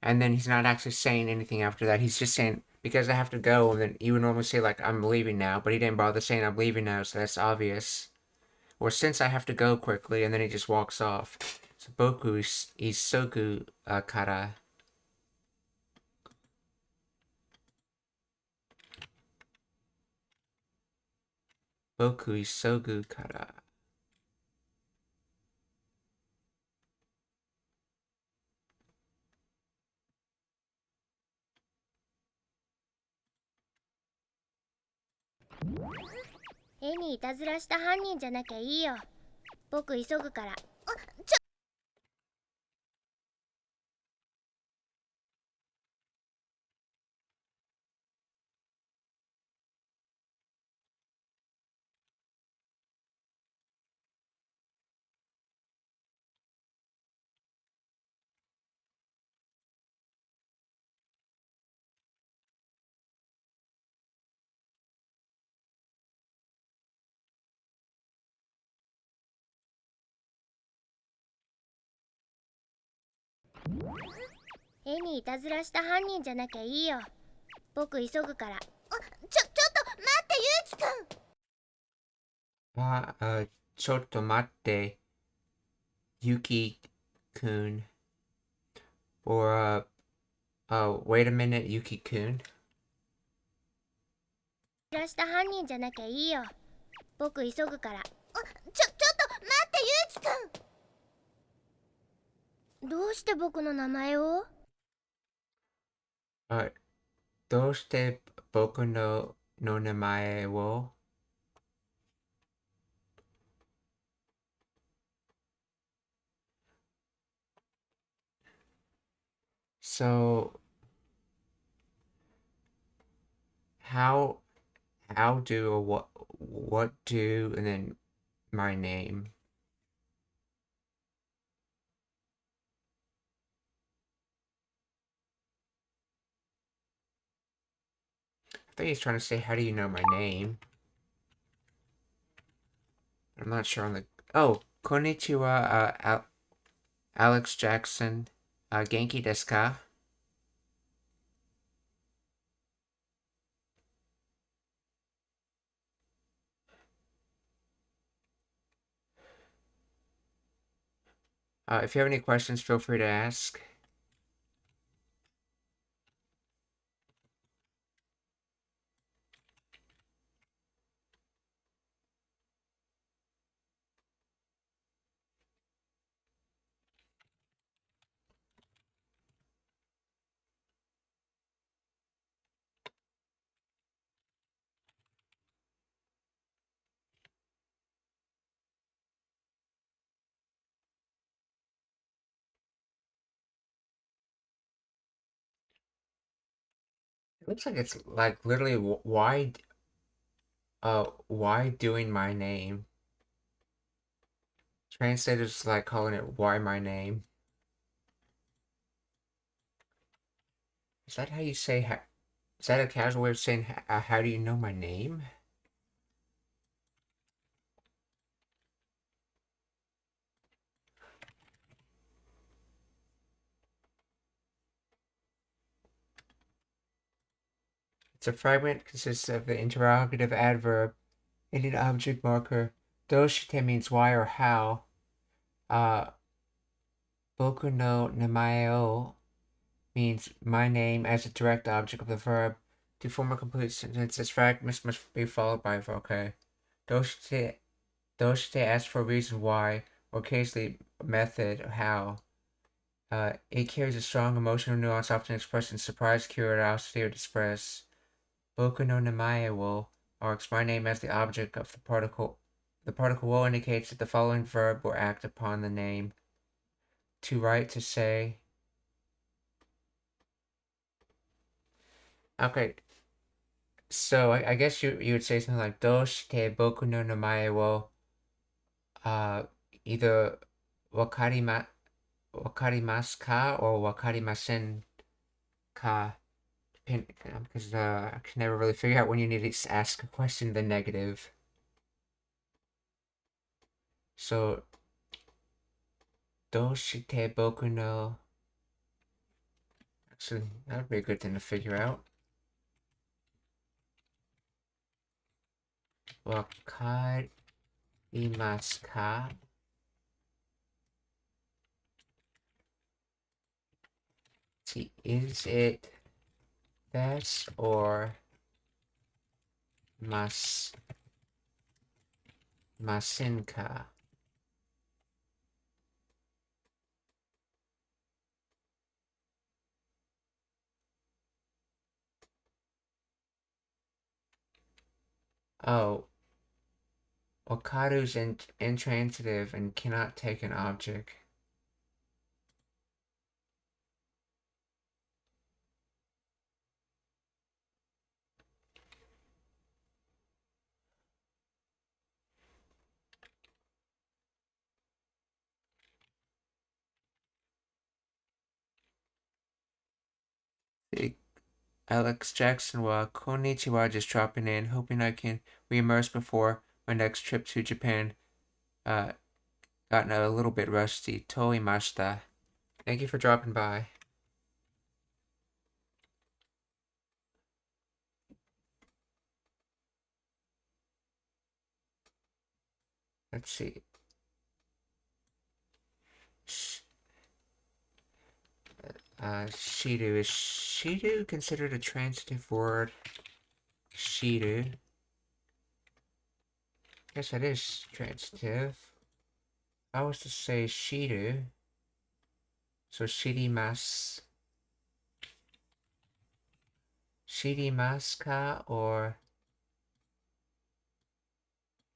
And then he's not actually saying anything after that. He's just saying because I have to go, and then you would normally say like I'm leaving now, but he didn't bother saying I'm leaving now, so that's obvious. Or since I have to go quickly, and then he just walks off. So boku isogu kara. Boku isogu kara.絵にいたずらした犯人じゃなきゃいいよ。僕急ぐから。絵にいたずらした犯人じゃなきゃいいよ。僕急ぐから。ちょっと待ってゆうきくん。ちょっと待って、Yuki-kun. Or, wait a minute, Yuki-kun. いたずらした犯人じゃなきゃいいよ。僕急ぐから。ちょっと待ってゆうきくん。どうして僕の名前を？どうして僕の名前をSo, how do or what do and then my name. I think he's trying to say how do you know my name. I'm not sure on the konnichiwa, Alex Jackson. Genki desu ka? If you have any questions, feel free to ask. It looks like it's like literally why doing my name? Translators like calling it why my name. Is that how you say is that a casual way of saying how do you know my name? It's a fragment consists of the interrogative adverb and an object marker. Doshite means why or how. Boku no namae o means my name as a direct object of the verb. To form a complete sentence, this fragment must be followed by okay. Doshite asks for a reason why, or occasionally a method how. It carries a strong emotional nuance, often expressed in surprise, curiosity, or distress. Boku no namae wo marks my name as the object of the particle. The particle wo indicates that the following verb will act upon the name. To write, to say. Okay, so I guess you would say something like Doshite boku no namae wo either wakarimasu ka or wakarimasen ka. Because I can never really figure out when you need to ask a question in the negative. So, doshite boku no... Actually, that would be a good thing to figure out. Wakarimasu ka? See, is it this or masen ka? Oh, wakaru's intransitive and cannot take an object. Alex Jackson konnichiwa, just dropping in, hoping I can re-immerse before my next trip to Japan. Gotten a little bit rusty. Toimashita. Thank you for dropping by. Let's see. Shiru. Is shiru considered a transitive word? Shiru. Guess that is transitive. If I was to say shiru, so shirimasu. Shirimasu ka or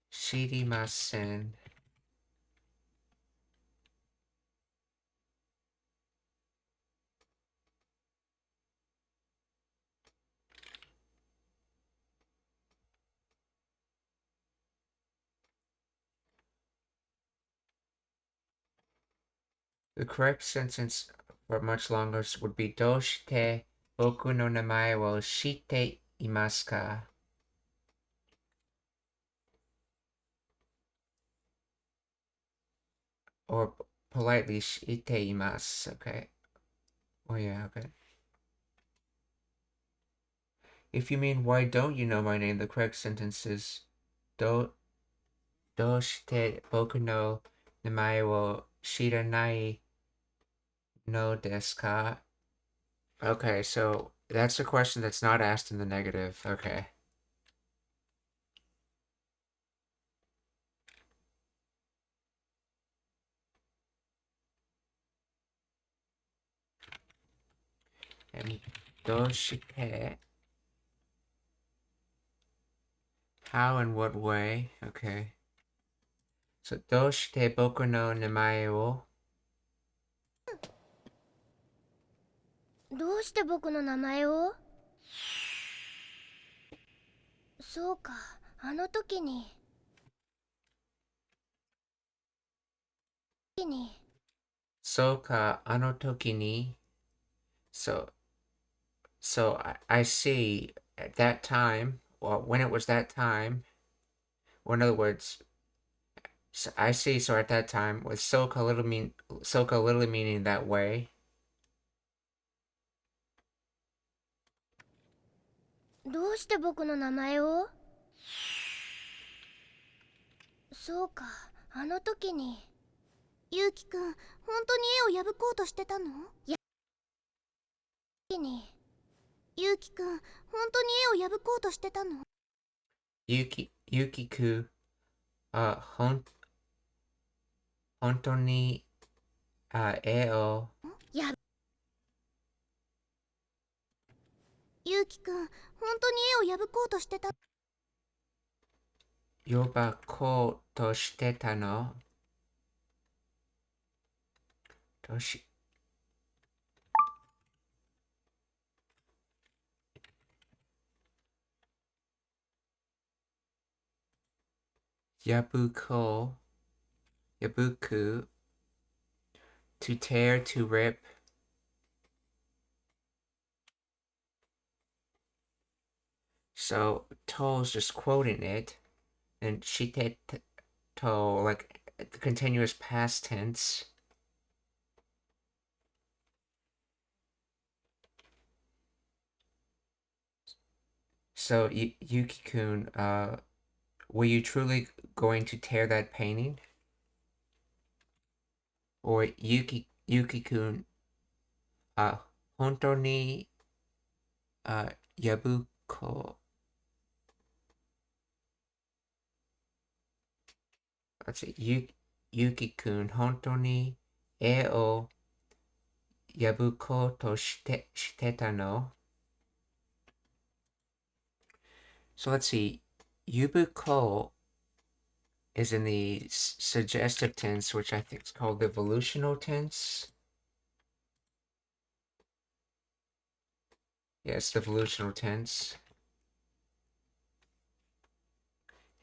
shirimasen? The correct sentence for much longer would be Doshite boku no namae wo shite imasu ka? Or politely shite imasu, okay. Oh yeah, okay. If you mean why don't you know my name, the correct sentence is doshite boku no namae wo shiranai no desu ka? Okay, so that's a question that's not asked in the negative. Okay. And doshite. How and what way? Okay. So doshite boku no namae wo? どうして僕の名前を？そうか、あの時に。So ka ano toki ni. So I see at that time, well, when it was that time, or in other words, so I see, so at that time, with soka literally meaning that way. どうして僕の名前を？そうか、あの時に。ゆうきくん、本当に絵を破こうとしてたの？ゆうきくん、本当に絵を破こうとしてたの？ Yukiku, honto ni, e o. ゆうきくん、本当に絵を破こうとしてた。Yobako to shiteta no. Yabuku, to tear, to rip. So To's just quoting it, and shite to, like the continuous past tense. So Yuki-kun, were you truly going to tear that painting? Or Yuki-kun, honto ni, yabuko. Let's see, Yuki-kun, honto ni e o yabuko to shiteta no. So let's see, yubuko is in the suggestive tense, which I think is called the evolutional tense. Yes, the evolutional tense.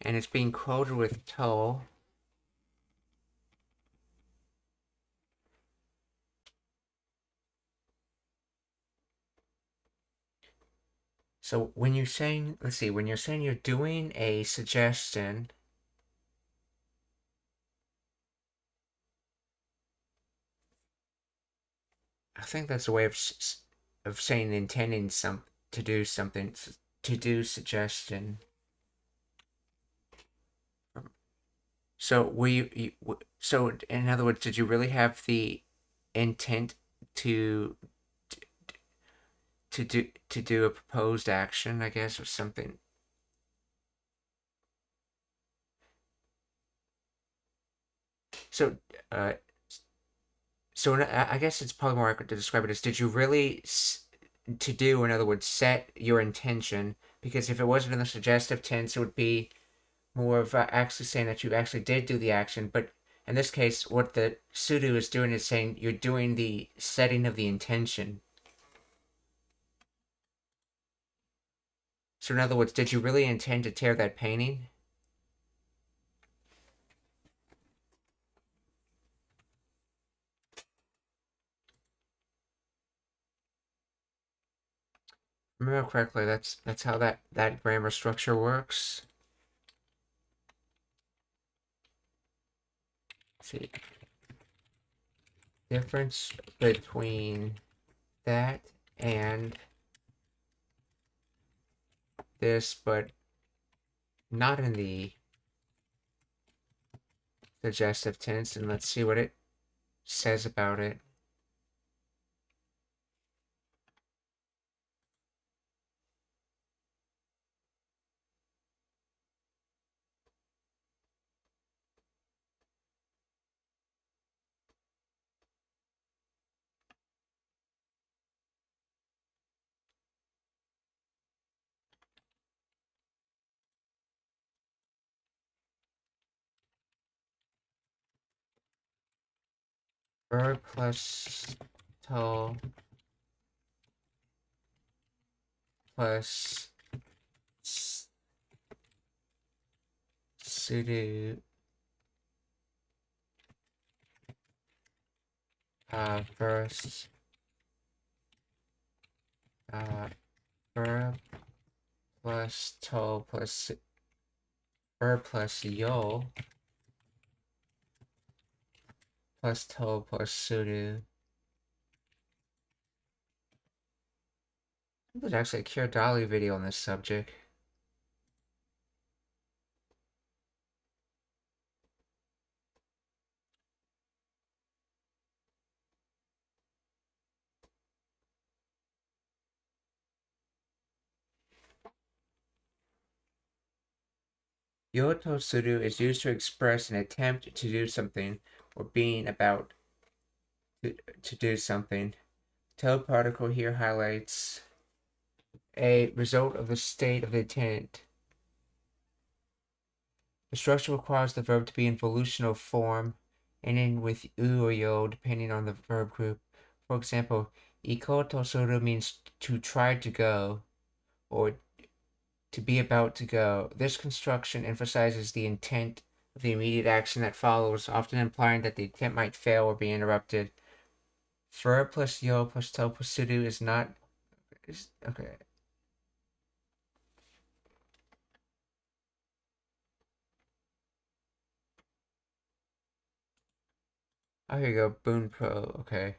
And it's being quoted with to. So when you're saying, let's see, when you're saying you're doing a suggestion, I think that's a way of saying intending to do something, to do suggestion. So so in other words, did you really have the intent to do a proposed action, I guess, or something? So I guess it's probably more accurate to describe it as, did you really to do, in other words, set your intention? Because if it wasn't in the suggestive tense, it would be more of actually saying that you actually did do the action. But in this case, what the sudo is doing is saying you're doing the setting of the intention. So in other words, did you really intend to tear that painting? Remember correctly, that's how that grammar structure works. Let's see. Difference between that and this, but not in the suggestive tense. And let's see what it says about it. Verb plus to plus sudo first verb plus to plus verb plus yo plus to plus sudo. There's actually a Kyoradali video on this subject. Yoto sudo is used to express an attempt to do something or being about to do something. To particle here highlights a result of the state of the intent. The structure requires the verb to be in volutional form, ending with u or yo depending on the verb group. For example, ikoto suru means to try to go, or to be about to go. This construction emphasizes the intent of the immediate action that follows, often implying that the attempt might fail or be interrupted. Verb plus yo plus to plus sudo is not... okay. Oh, here you go. Boon Pro. Okay.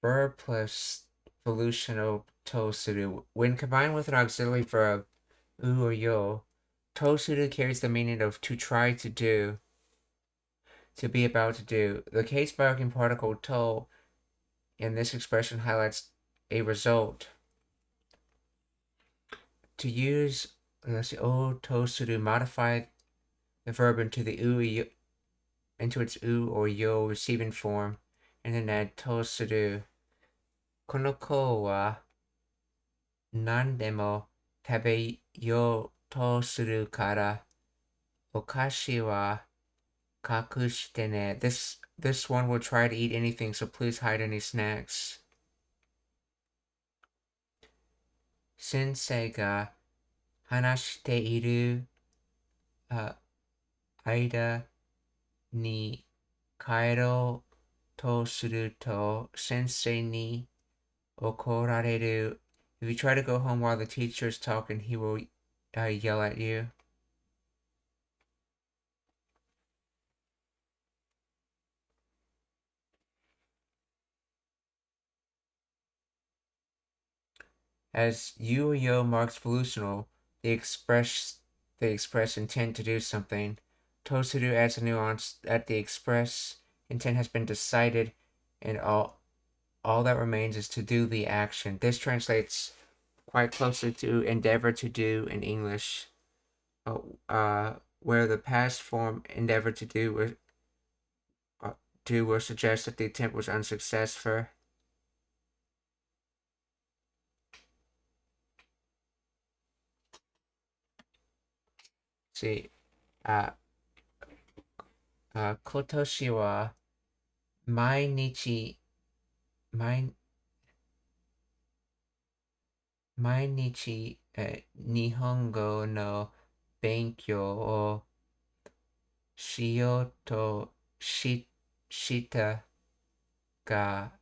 Verb plus volutional to sudo. When combined with an auxiliary verb, u or yo, to sudo carries the meaning of to try to do, to be about to do. The case marking particle to in this expression highlights a result. To use, let's see, o to sudo, modify the verb into its u or yo receiving form, and then add to sudo. この子は何でも食べようとするからお菓子は隠してね. This one will try to eat anything, so please hide any snacks. 先生が話している間に帰ろうとすると先生に怒られる. If you try to go home while the teacher is talking, he will yell at you. As you or yo marks volutional, they express intent to do something. Tosudu adds a nuance that the express intent has been decided, and all that remains is to do the action. This translates quite closely to endeavor to do in English, where the past form endeavor to do will suggest that the attempt was unsuccessful. See, 今年は毎日日本語の勉強をしようとしたが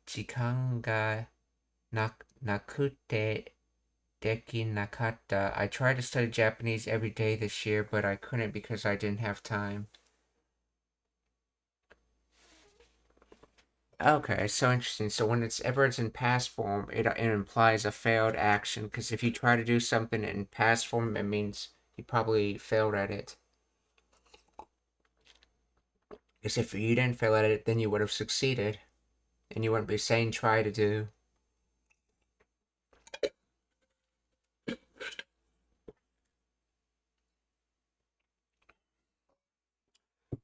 時間がなくてできなかった. I tried to study Japanese every day this year, but I couldn't because I didn't have time. Okay, so interesting. So when it's in past form, it implies a failed action, because if you try to do something in past form, it means you probably failed at it. Because if you didn't fail at it, then you would have succeeded. And you wouldn't be saying try to do.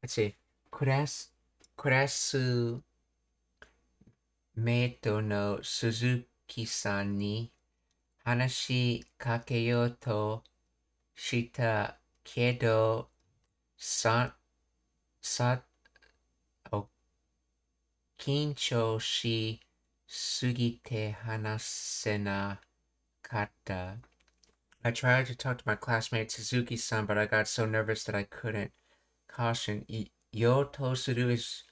Let's see. クラスメイトの鈴木さんに話しかけようとしたけど、緊張しすぎて話せなかった。I tried to talk to my classmate Suzuki-san, but I got so nervous that I couldn't. Caution, yo to suru is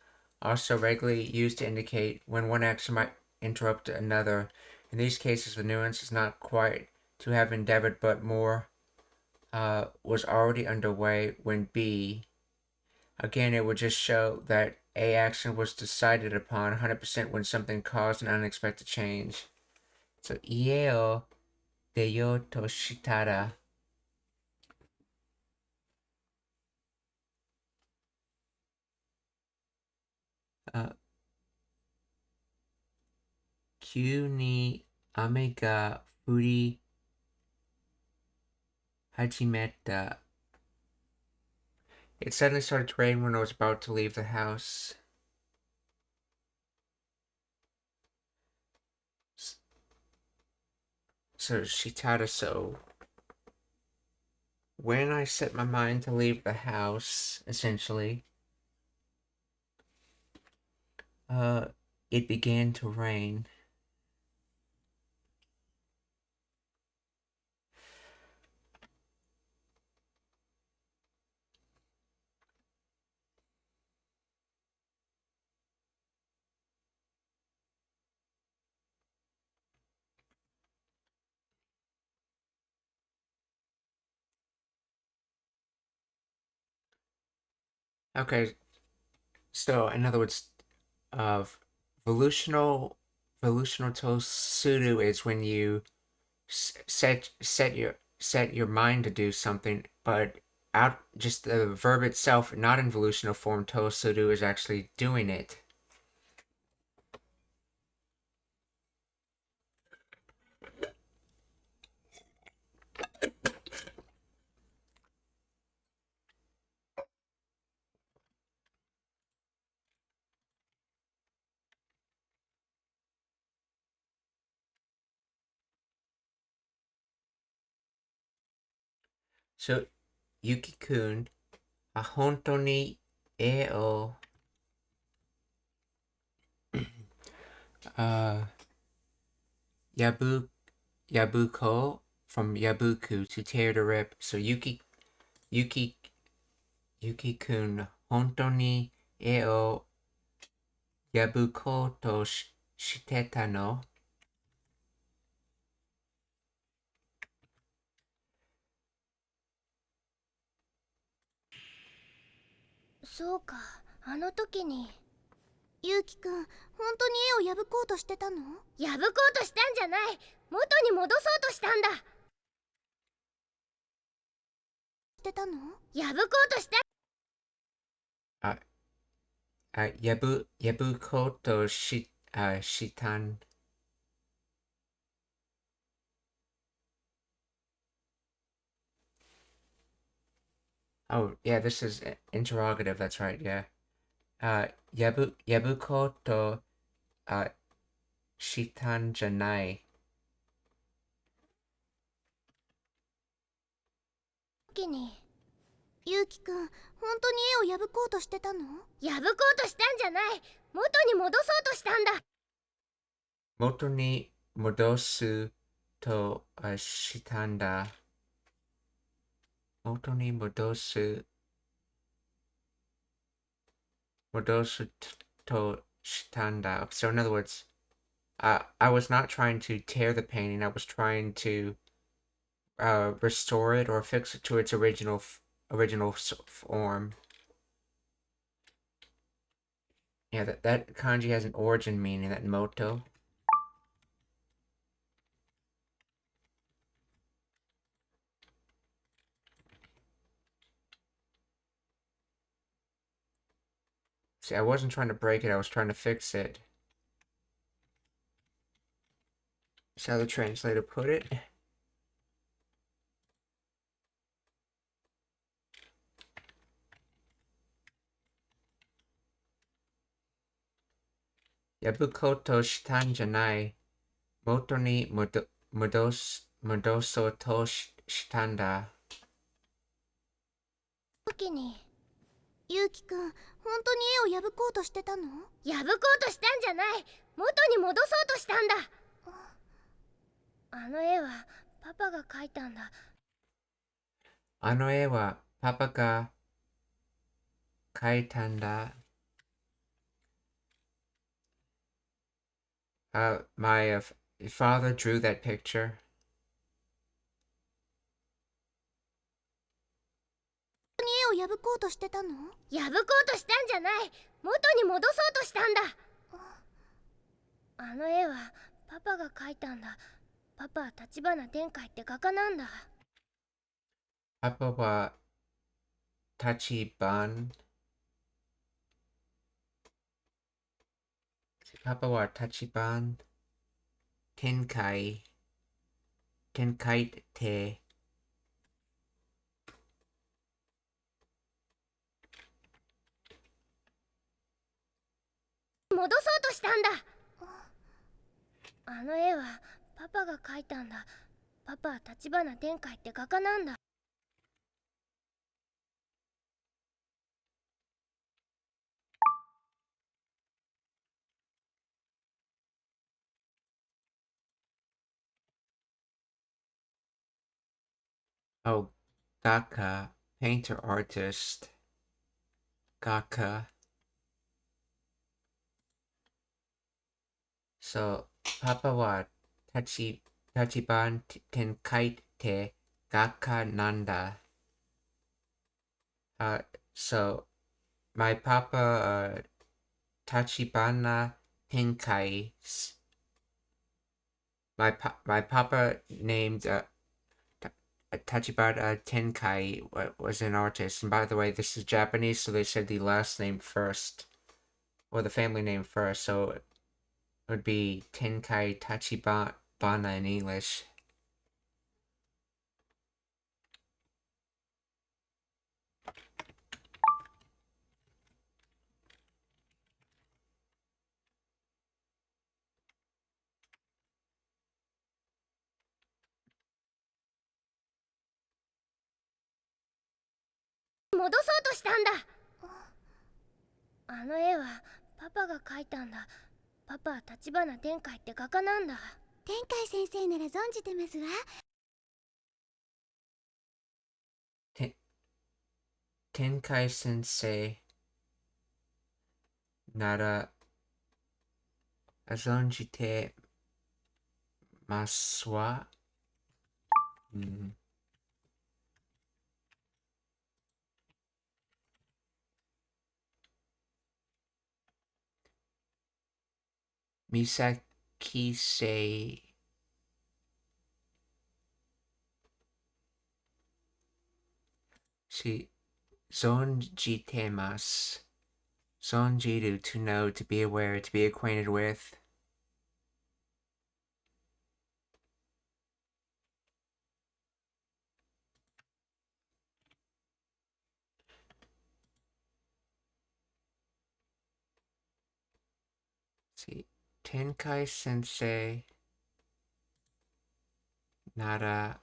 also regularly used to indicate when one action might interrupt another. In these cases, the nuance is not quite to have endeavored, but more was already underway when B. Again, it would just show that A action was decided upon 100% when something caused an unexpected change. So, 家を出ようとしたら、急に雨が降り始めた。It suddenly started to rain when I was about to leave the house. So Shitada, so when I set my mind to leave the house, essentially, it began to rain. Okay, so in other words, volutional to sudo is when you set your mind to do something, but out just the verb itself, not in volutional form, to sudo is actually doing it. So, Yuki-kun, 本当に絵をyabuko from yabuku to tear to rip. So Yuki-kun 本当に絵を破こうとしてたの？そうか、あの時に。ゆうきくん、本当に絵を破こうとしてたの？破こうとしたんじゃない。元に戻そうとしたんだ。してたの？破こうとした。破こうとしたん。Oh, yeah, this is interrogative, that's right, yeah. 破こうとしたんじゃない。時に。ゆうきくん、本当に絵を破こうとしてたの？破こうとしたんじゃない。元に戻そうとしたんだ。元に戻すとしたんだ。元に戻すとしたんだ。So in other words, I was not trying to tear the painting. I was trying to restore it or fix it to its original form. Yeah, that kanji has an origin meaning, that moto. See, I wasn't trying to break it, I was trying to fix it. That's how the translator put it. Yabukoto shitan janai. Moto ni mudoso to shitanda. 時にゆうきくん、本当に絵を破こうとしてたの？破こうとしたんじゃない。元に戻そうとしたんだ。あの絵はパパが描いたんだ。あの絵はパパが描いたんだ。My father drew that picture. 絵を破こうとしてたの？破こうとしたんじゃない。元に戻そうとしたんだ。あの絵はパパが描いたんだ。パパは立花天海って画家なんだ。パパは立花。パパは立花天海って戻そうとしたんだ。あの絵はパパが描いたんだ。パパは立花天海って画家なんだ。Oh, Gaka, painter artist. Gaka. So, Papa wa Tachiban Tenkai te Gaka Nanda. So my papa Tachibana Tenkai. My papa named Tachibana Tenkai was an artist. And by the way, this is Japanese, so they said the last name first, or the family name first. So it would be Tenkai Tachibana in English.戻そうとしたんだ。あの絵はパパが描いたんだ。パパは立花天海って画家なんだ。天海先生なら存じてますわ。Tenkai sensei nara azonjite maswa. Misaki say she zonjitemas. Zonjiru, to know, to be aware, to be acquainted with. See, Tenkai sensei nara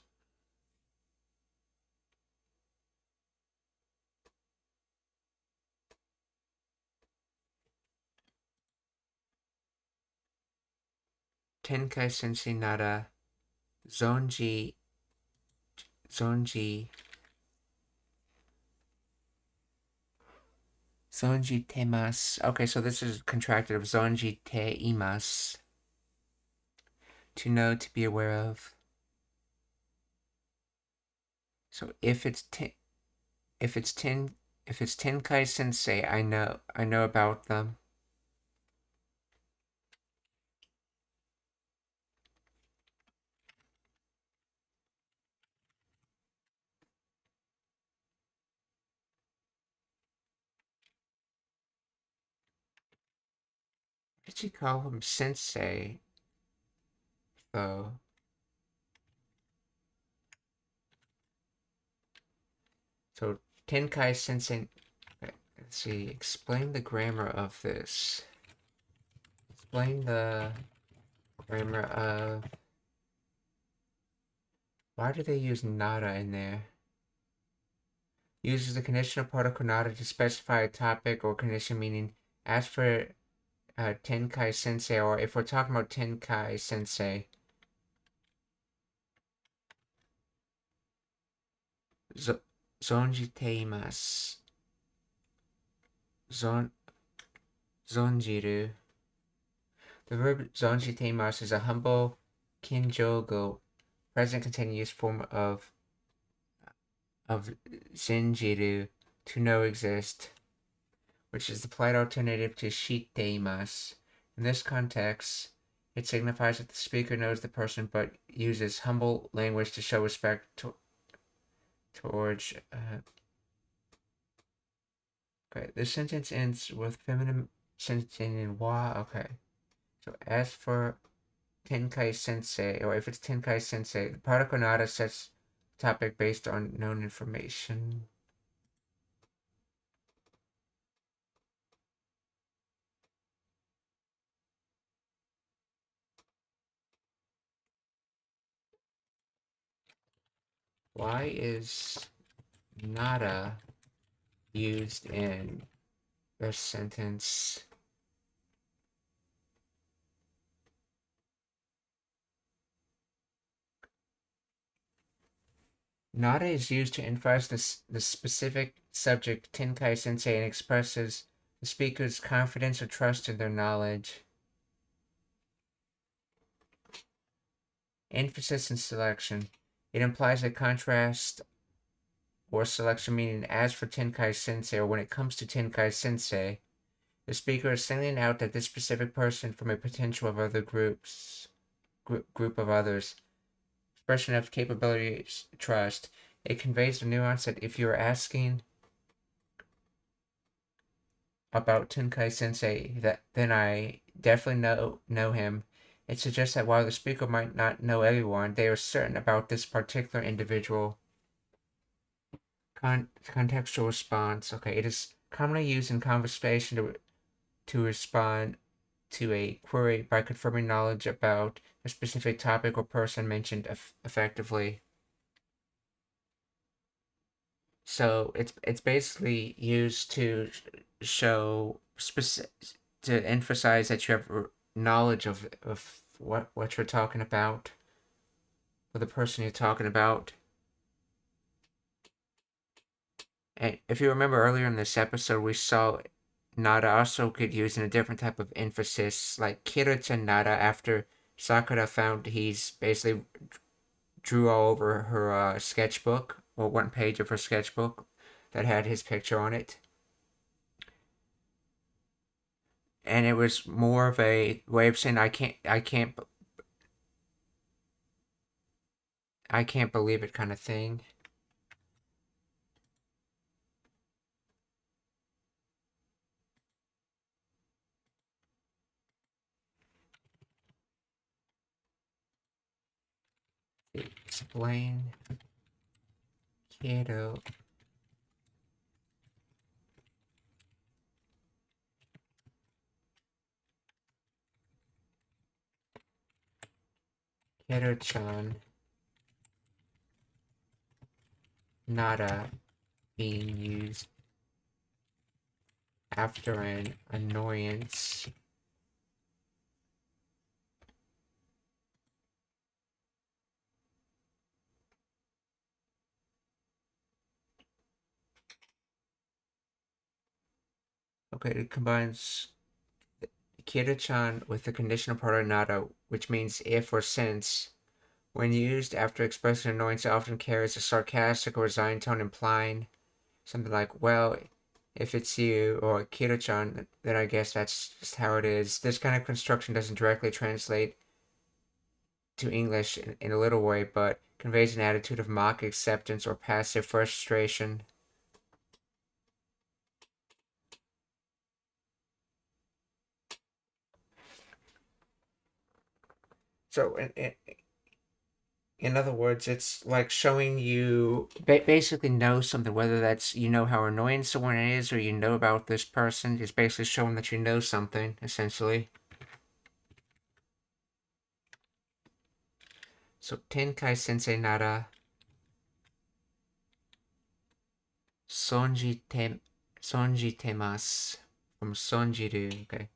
Tenkai sensei nara zonji temas. Okay, so this is contracted of zonji te imas. To know, to be aware of. So if it's Tenkai sensei, I know about them. did she call him sensei, though? So, Tenkai sensei. Okay, let's see. Explain the grammar of this. Explain the grammar of. Why do they use nada in there? Uses the conditional particle nada to specify a topic or condition, meaning as for Tenkai sensei, or if we're talking about Tenkai sensei, zonjiteimasu. Zonjiru. The verb zonjiteimasu is a humble kinjogo, present continuous form of zenjiru, to know, exist, which is the polite alternative to shiteimasu. In this context, it signifies that the speaker knows the person but uses humble language to show respect towards. Okay, this sentence ends with feminine sentence in wa. Okay, so as for Tenkai sensei, or if it's Tenkai sensei, the particle nada sets topic based on known information. Why is nada used in the sentence? Nada is used to emphasize the specific subject Tenkai sensei and expresses the speaker's confidence or trust in their knowledge. Emphasis and selection. It implies a contrast or selection, meaning as for Tenkai sensei, or when it comes to Tenkai sensei, the speaker is singling out that this specific person from a potential of other group of others. Expression of capabilities, trust. It conveys the nuance that if you're asking about Tenkai sensei, then I definitely know him. It suggests that while the speaker might not know everyone, they are certain about this particular individual. Contextual response. Okay, it is commonly used in conversation to respond to a query by confirming knowledge about a specific topic or person mentioned effectively. So it's basically used to show to emphasize that you have knowledge of what you're talking about, or the person you're talking about. And if you remember earlier in this episode, we saw nada also could use in a different type of emphasis, like Kira-chan nada, after Sakura found he's basically drew all over her sketchbook, or one page of her sketchbook that had his picture on it. And it was more of a way of saying I can't believe it kind of thing. Explain Kiddo. Kiddo-chan nada being used after an annoyance. Okay, it combines Kira-chan with the conditional part of nada, which means if or since. When used after expressing annoyance, it often carries a sarcastic or resigned tone, implying something like, well, if it's you or Kira-chan, then I guess that's just how it is. This kind of construction doesn't directly translate to English in a little way, but conveys an attitude of mock acceptance or passive frustration. So in other words, it's like showing you basically know something, whether that's you know how annoying someone is or you know about this person. It's basically showing that you know something, essentially. So Tenkai Sensei nara sonjitemasu from sonjiru. Okay.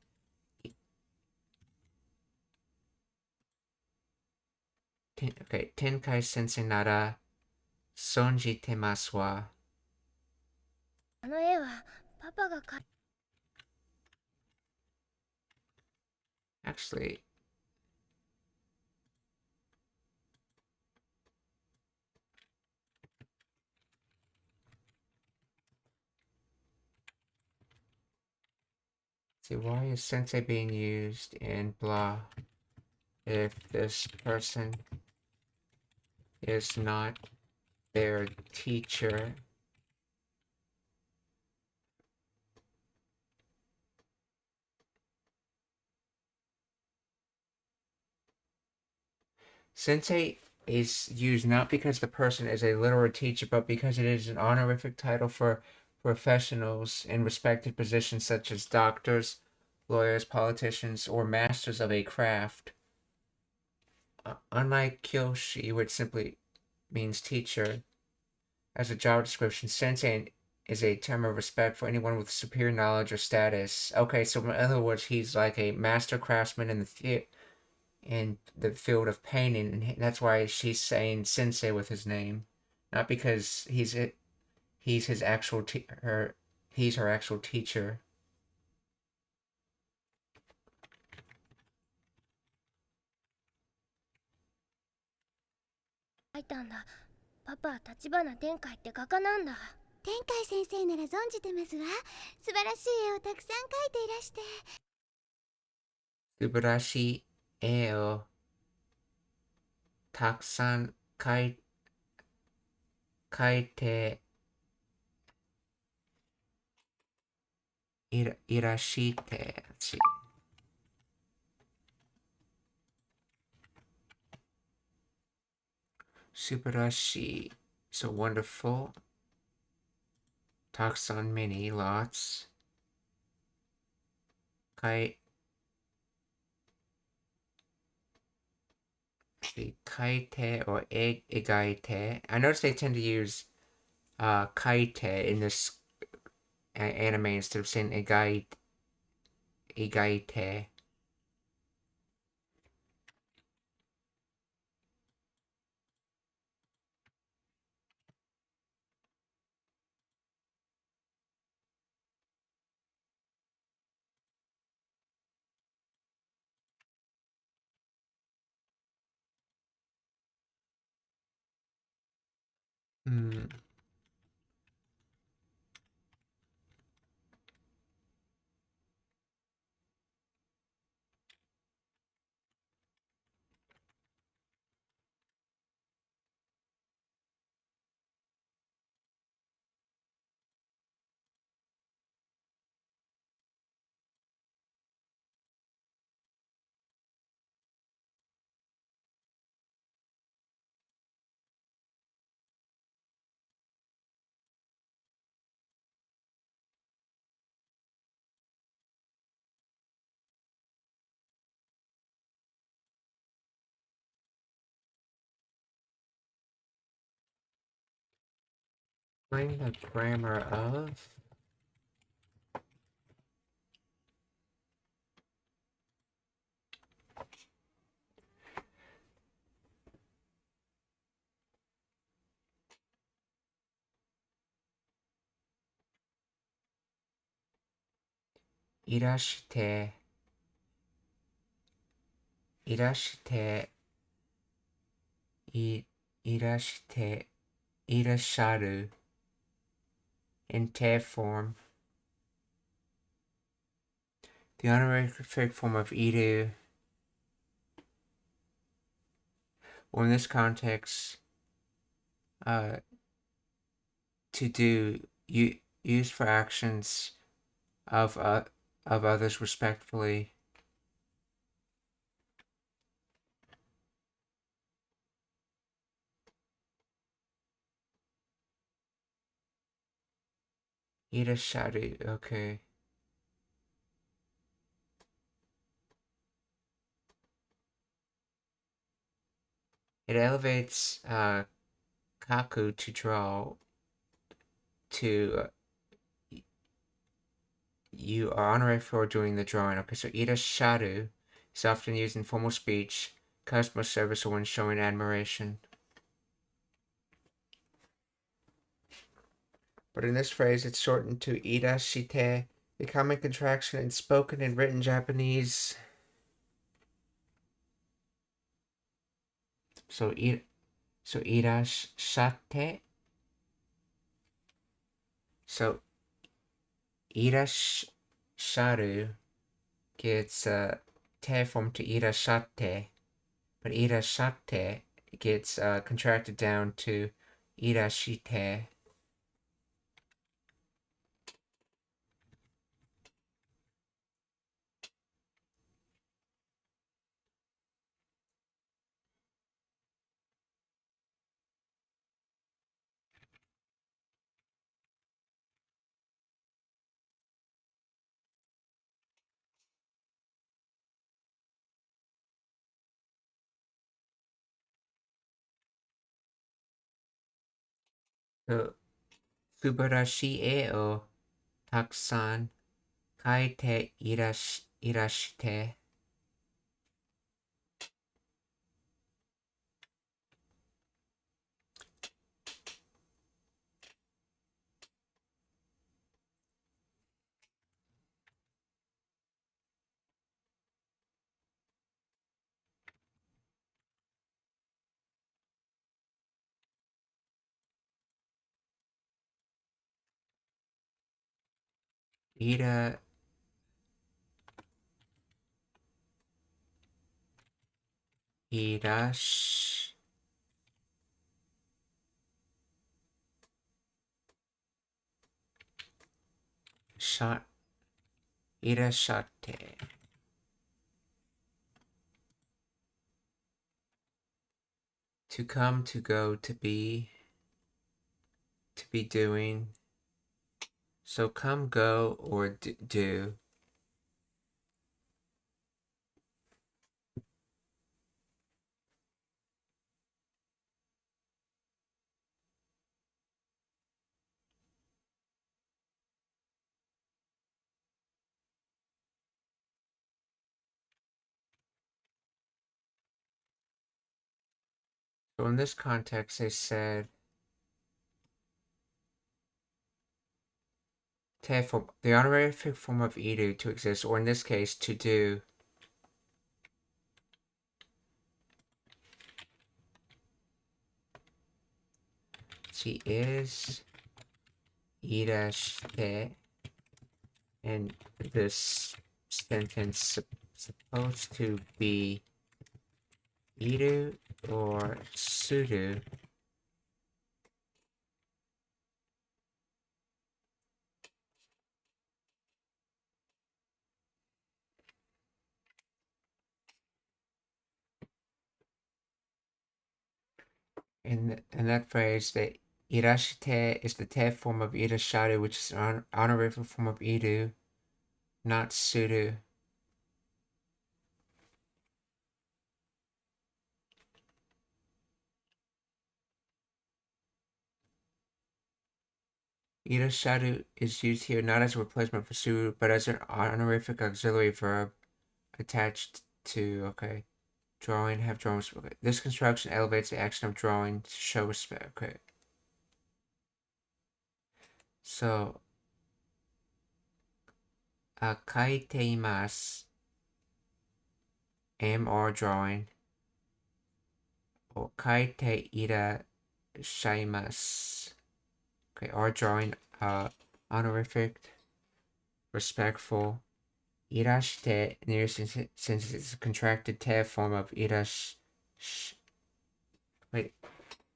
Okay, Tenkai Sensei nara sonjitemasu wa. あの絵はパパが描い Actually, see, why is sensei being used in blah if this person is not their teacher? Sensei is used not because the person is a literal teacher, but because it is an honorific title for professionals in respected positions such as doctors, lawyers, politicians, or masters of a craft. Unlike Kyoshi, which simply means teacher, as a job description, sensei is a term of respect for anyone with superior knowledge or status. Okay, so in other words, he's like a master craftsman in the field of painting, and that's why she's saying sensei with his name, not because he's his actual he's her actual teacher. いたんだ。パパは立花天海って画家なんだ。天海先生なら存じてますわ。素晴らしい絵をたくさん描いていらして。素晴らしい絵をたくさん描いていらして。Subarashi, so wonderful. Takusan many, lots. Kaite or egaite. I notice they tend to use kaite in this anime instead of saying egaite. Hmm. Find the grammar of irashite, irashite, irasharu in te form. The honorific form of iru, or in this context, to do, used for actions of others respectfully. Irasharu, okay. It elevates Kaku to draw to you are honorary for doing the drawing. Okay, so irasharu is often used in formal speech, customer service, or when showing admiration. But in this phrase, it's shortened to irashite, the common contraction in spoken and written Japanese. So irashate. So irasharu gets te form to irashate, but irashate gets contracted down to irashite. So, subarashi e o takusan kaite irashite. Ira irash shot irashate. To come, to go, to be doing. So come, go, or do. So in this context, they said for the honorific form of iru to exist, or in this case, to do. She is irashite, and this sentence supposed to be iru or suru. In that phrase, the irashite is the te form of irasharu, which is an honorific form of iru, not suru. Irasharu is used here not as a replacement for suru, but as an honorific auxiliary verb attached to, okay, drawing, have drawing. Okay. This construction elevates the action of drawing to show respect. Okay. So, kaiteimasu, am or drawing, or kaite irashaimasu. Okay, or drawing, honorific, respectful. Irashite, since it's a contracted te form of irash. Wait,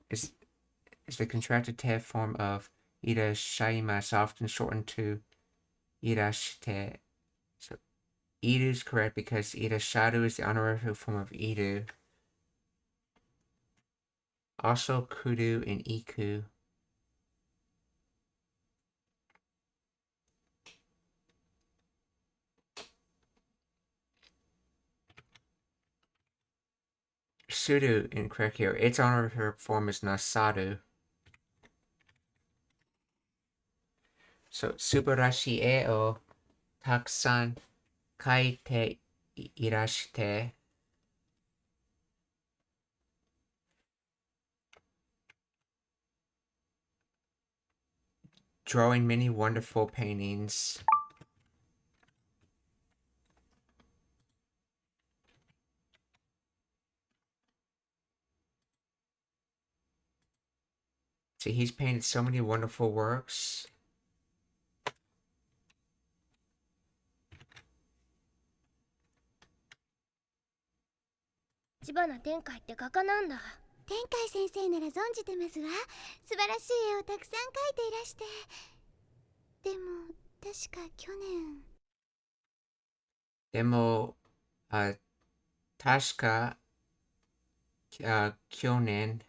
is the contracted te form of irashaimasu often shortened to irashite. So iru is correct because irasharu is the honorific form of iru. Also kuru and iku. Suru incorrect here. Its honorific form is Nasaru. So, 素晴らしい絵をたくさん描いていらして、drawing many wonderful paintings. See, he's painted so many wonderful works. 立花天海って画家なんだ。天海先生なら存じてますわ。素晴らしい絵をたくさん描いていらして。でも確か去年。でも、確か、去年、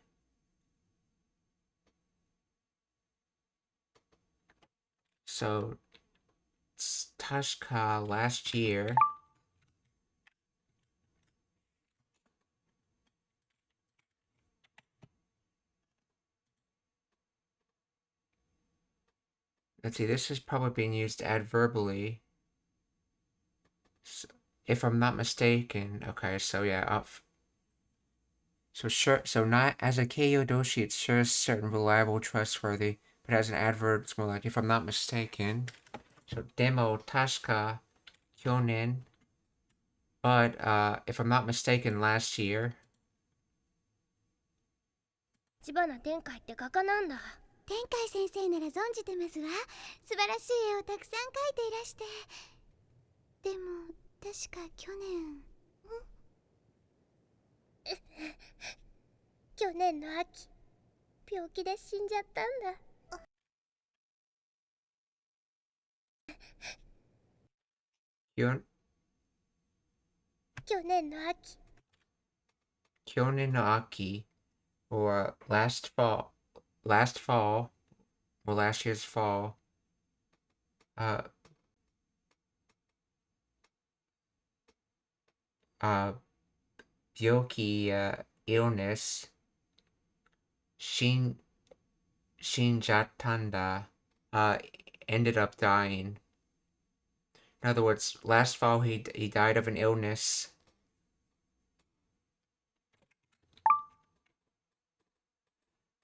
so, 確か last year, let's see, this is probably being used adverbally. So, if I'm not mistaken, okay, so yeah, so sure, so not as a keiyodoshi, it's sure, certain, reliable, trustworthy, but as an adverb, it's more like if I'm not mistaken. So demo tashka kyonen, but if I'm not mistaken, last year. 立花天海って画家なんだ。天海先生なら存じてますわ。素晴らしい絵をたくさん描いていらして。でも確か去年。去年の秋、病気で死んじゃったんだ。去年の秋。Kyonen no Aki, or last fall, or last year's fall, byoki, illness, shinjatanda, ended up dying. In other words, last fall he died of an illness.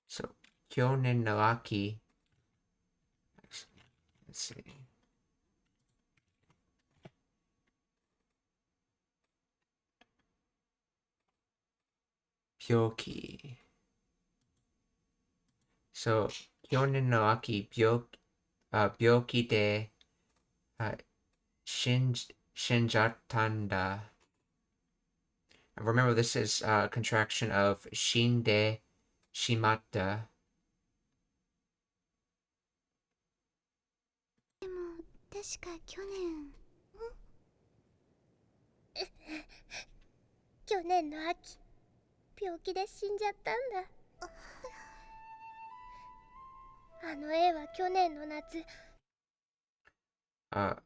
So, Kyonen no Aki. Let's see. Byoki. So, Kyonen no Aki, byoki de shinjatanda. Remember, this is a contraction of shinde shimatta. でも確か去年。去年の秋、病気で死んじゃったんだ。あの絵は去年の夏。あ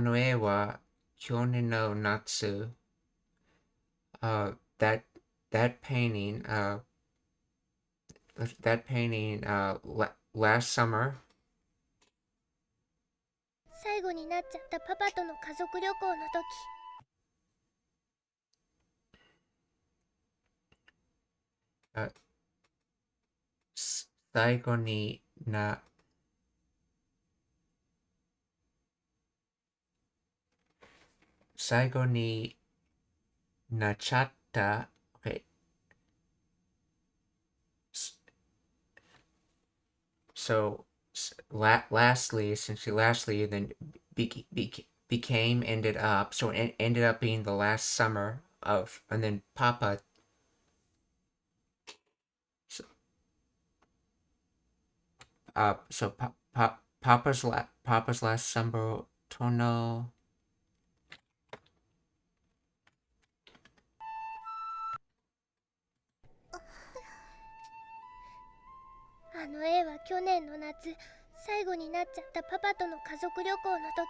の絵は去年の夏。That painting, last summer. 最後になっちゃったパパとの家族旅行の時。最後になっちゃった。Okay. So, lastly, then became, ended up. So it ended up being the last summer of, and then Papa. So Papa's last summer, Tono. あの絵は去年の夏、最後になっちゃったパパとの家族旅行の時。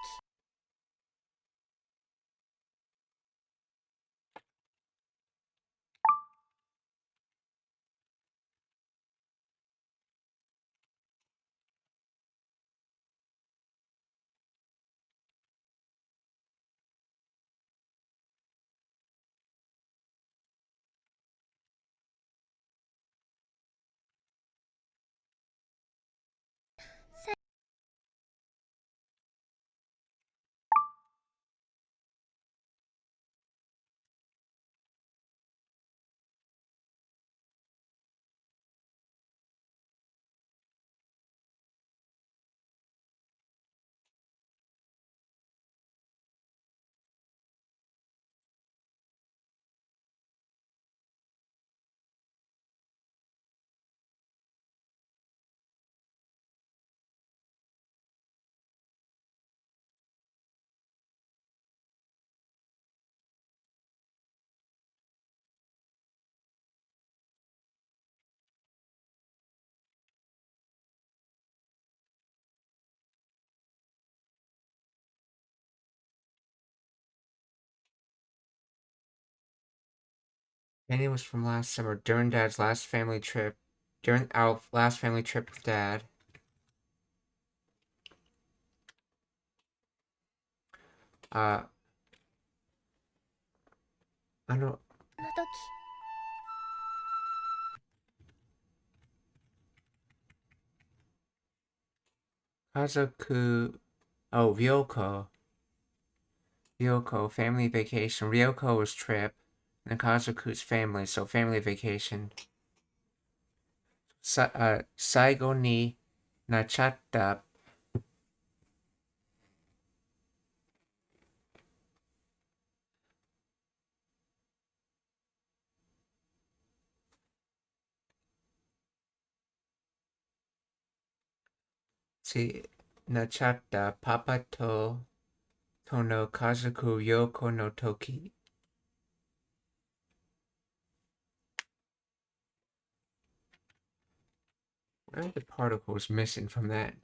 Penny was from last summer during Dad's last family trip. During our last family trip with Dad. I don't. あの時 Kazoku. Oh, Ryoko. Ryoko, family vacation. Ryoko was trip. And Kazoku's family, so family vacation. 最後になっちゃった。なっちゃったパパとの家族旅行の時。Where are the particles missing from that?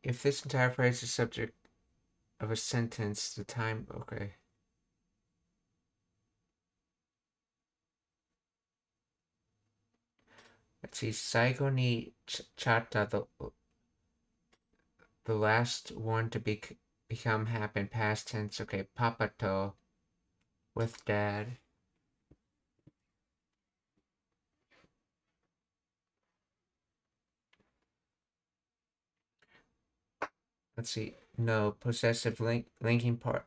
If this entire phrase is the subject of a sentence, the time. Okay. Let's see. 最後にchata, the last one to become happen, past tense. Okay. Papa to with dad. Let's see. No, possessive linking particle.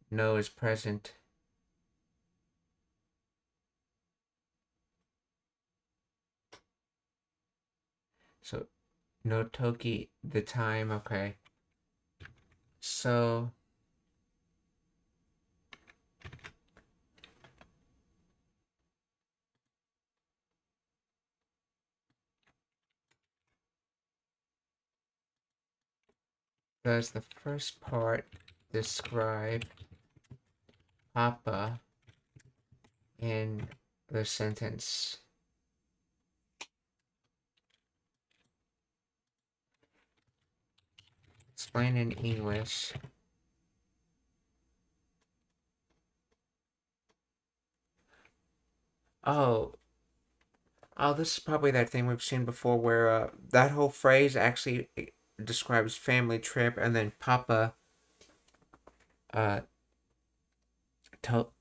No is present. So no toki, the time. Okay. So does the first part describe Papa in the sentence? Explain in English. Oh, this is probably that thing we've seen before where that whole phrase actually describes family trip, and then Papa,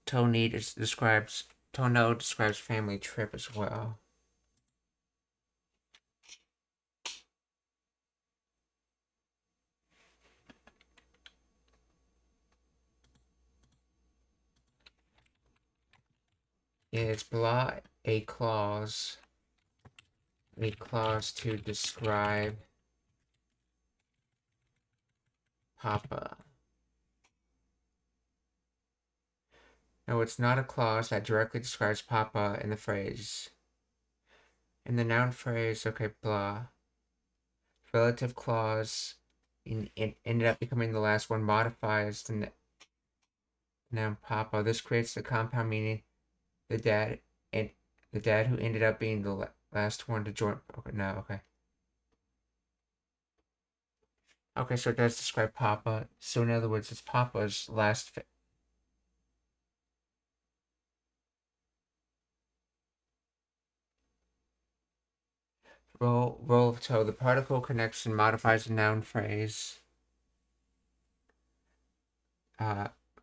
Tony describes Tono describes family trip as well. Is blah a clause to describe Papa? No, it's not a clause that directly describes Papa in the phrase. In the noun phrase, okay, blah. Relative clause ended up becoming the last one, modifies the noun Papa. This creates the compound meaning the dad who ended up being the last one to join. Okay, no, okay. Okay, so it does describe Papa. So in other words, it's Papa's last. Role of toe. The particle connects and modifies a noun phrase.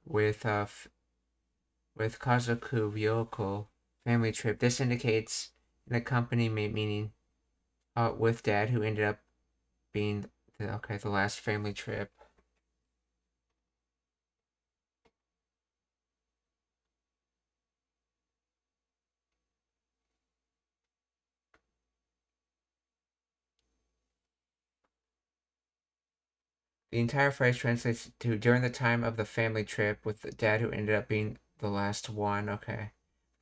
With Kazoku Ryoko family trip. This indicates an accompaniment meaning with dad who ended up being the last family trip. The entire phrase translates to during the time of the family trip with the dad who ended up being the last one. Okay.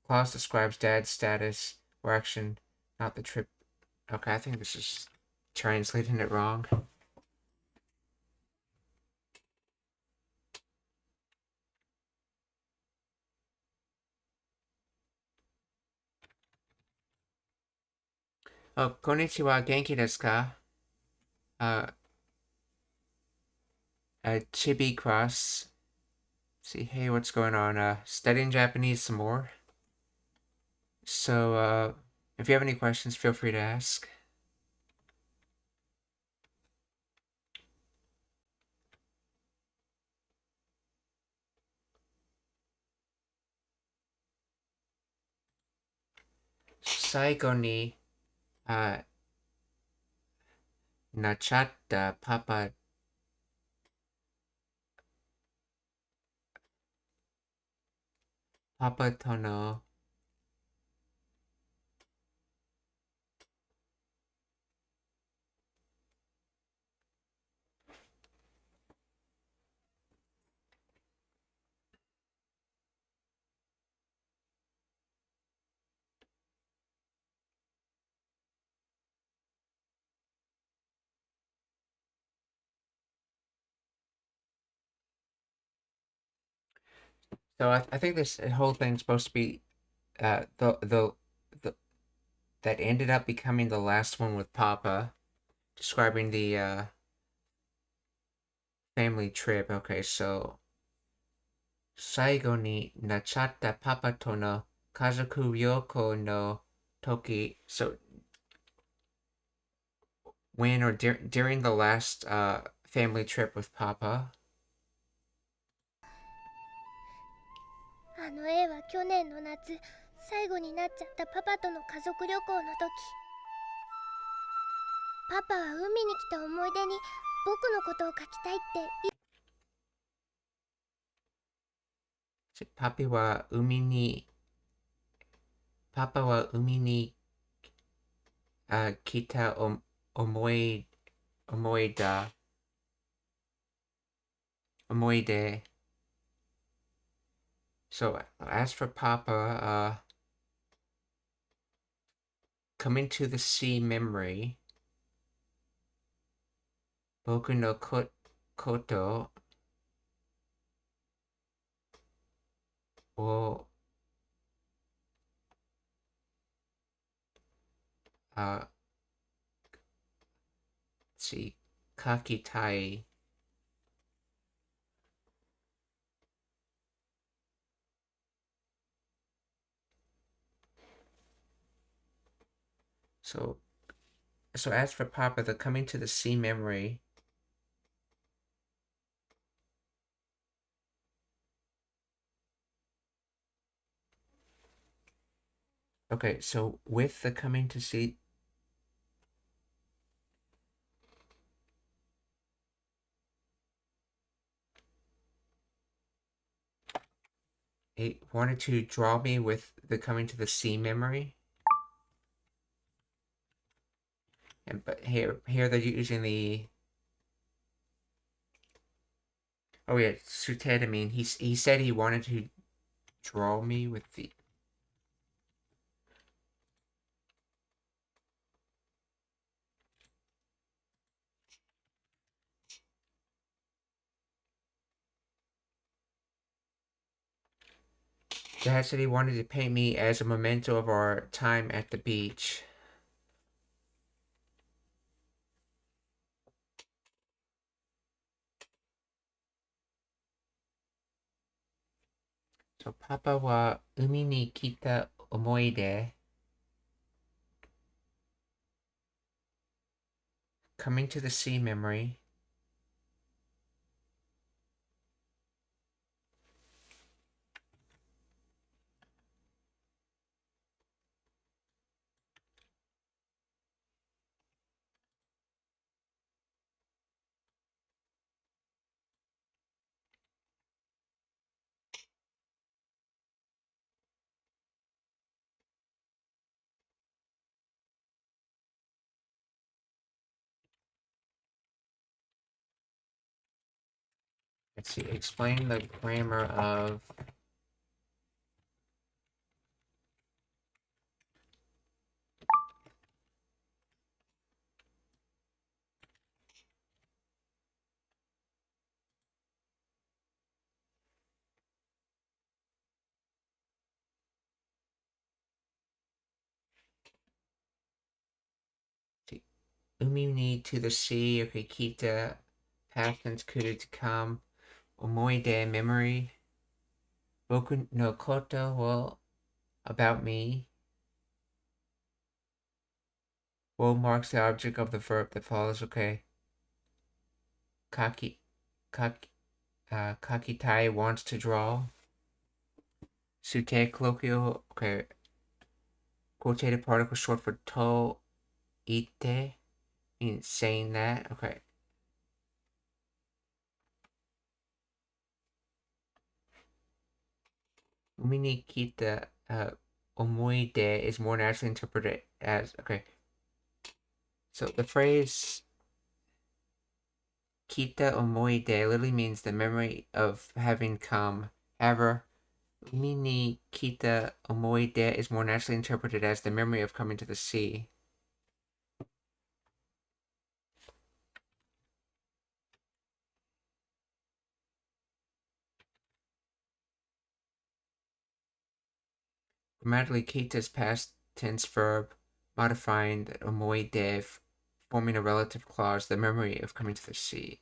Clause describes dad's status or action, not the trip. Okay, I think this is translating it wrong. Oh, konnichiwa, genki desu ka? Chibi Cross. See, hey, what's going on? Studying Japanese some more. So, if you have any questions, feel free to ask. Saigo ni, nachatta papa tono. So I think this whole thing's supposed to be the that ended up becoming the last one with Papa, describing the family trip. Okay, so 最後になっちゃったパパとの家族旅行の時. So when or during the last family trip with Papa. あの絵は去年の夏、最後になっちゃったパパとの家族旅行の時、パパは海に来た思い出に僕のことを描きたいって。パパは海に来た思い出. So as for Papa, coming to the sea memory, 僕のことを書きたい. So as for Papa, the coming to the sea memory. Okay, so with the coming to sea, it wanted to draw me with the coming to the sea memory. But here they're using the. Oh yeah, Sutetamine. He said he wanted to draw me with the. Dad said he wanted to paint me as a memento of our time at the beach. So Papa wa umi ni kita omoide. Coming to the sea memory. let's see, explain the grammar of Umi ni to the sea, okay, kita, past tense kuru to come, omoide, memory, boku no koto, well, about me, wo marks the object of the verb that follows, okay, kaki, kakitai wants to draw, sute colloquial, okay, quotative particle short for to ite, means saying that, okay. Umi ni kita, omoide is more naturally interpreted as, okay. So the phrase kita omoide literally means the memory of having come. However, umi ni kita omoide is more naturally interpreted as the memory of coming to the sea. Grammatically, kita is past tense verb modifying the omoide, forming a relative clause, the memory of coming to the sea.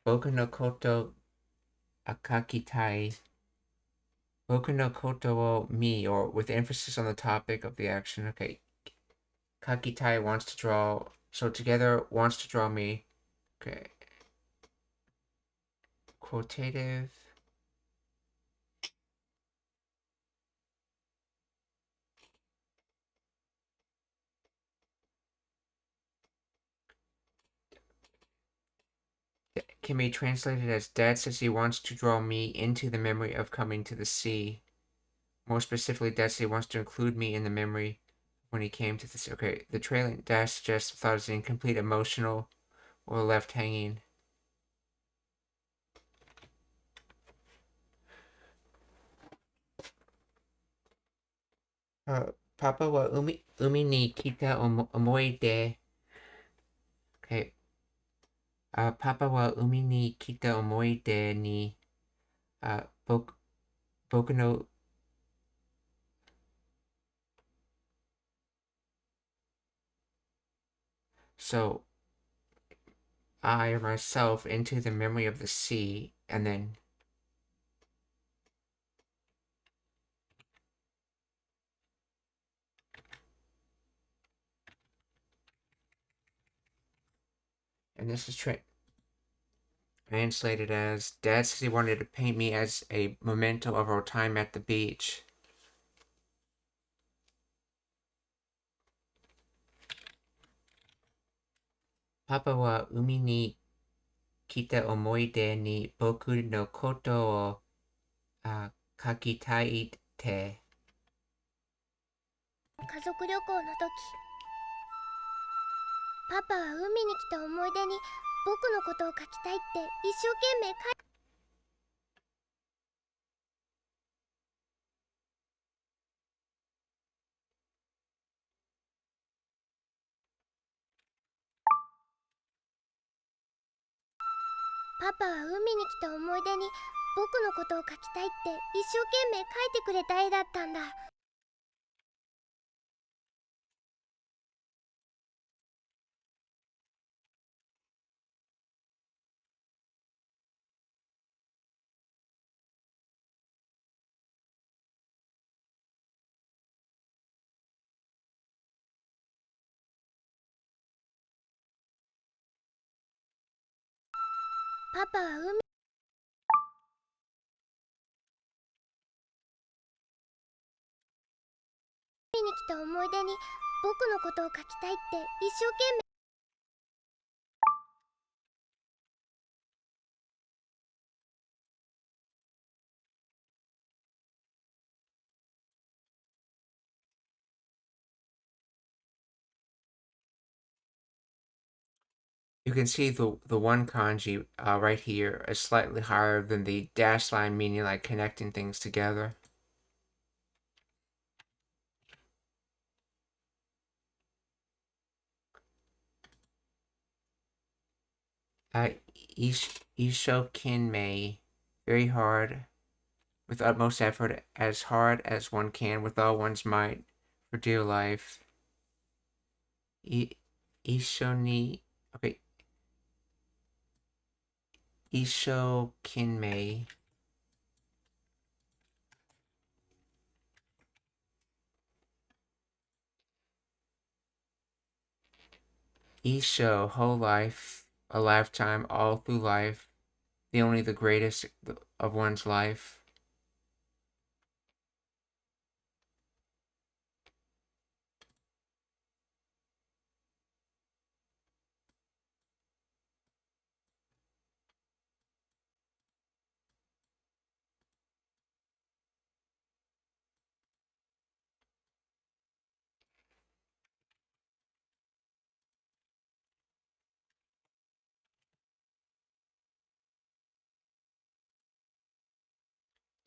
Boku no koto akakitai. Boku no koto wo me, or with emphasis on the topic of the action. Okay. Kakitai wants to draw. So together, wants to draw me. Okay. Quotative. Can be translated as Dad says he wants to draw me into the memory of coming to the sea. More specifically, Dad says he wants to include me in the memory when he came to the sea. Okay, the trailing dash suggests the thought is incomplete, emotional, or left hanging. Papa wa umi ni kita omoide. Okay. Papa wa umi ni kita omoide ni boku no so I or myself into the memory of the sea, and then this is translated as Dad says he wanted to paint me as a memento of our time at the beach. Papa wa umi ni kita omoide ni boku no koto o kakitai te. 家族旅行の時、パパは海に来た思い出に僕のことを描きたいって一生懸命描いて、パパは海に来た思い出に僕のことを描きたいって一生懸命描いてくれた絵だったんだ。パパは海に来た思い出に僕のことを描きたいって一生懸命 You can see the one kanji right here is slightly higher than the dash line, meaning like connecting things together. Isho Kinmei, very hard, with utmost effort, as hard as one can, with all one's might, for dear life. Isho ni, okay. Isho Kinmei. Isho, whole life, a lifetime, all through life, the greatest of one's life.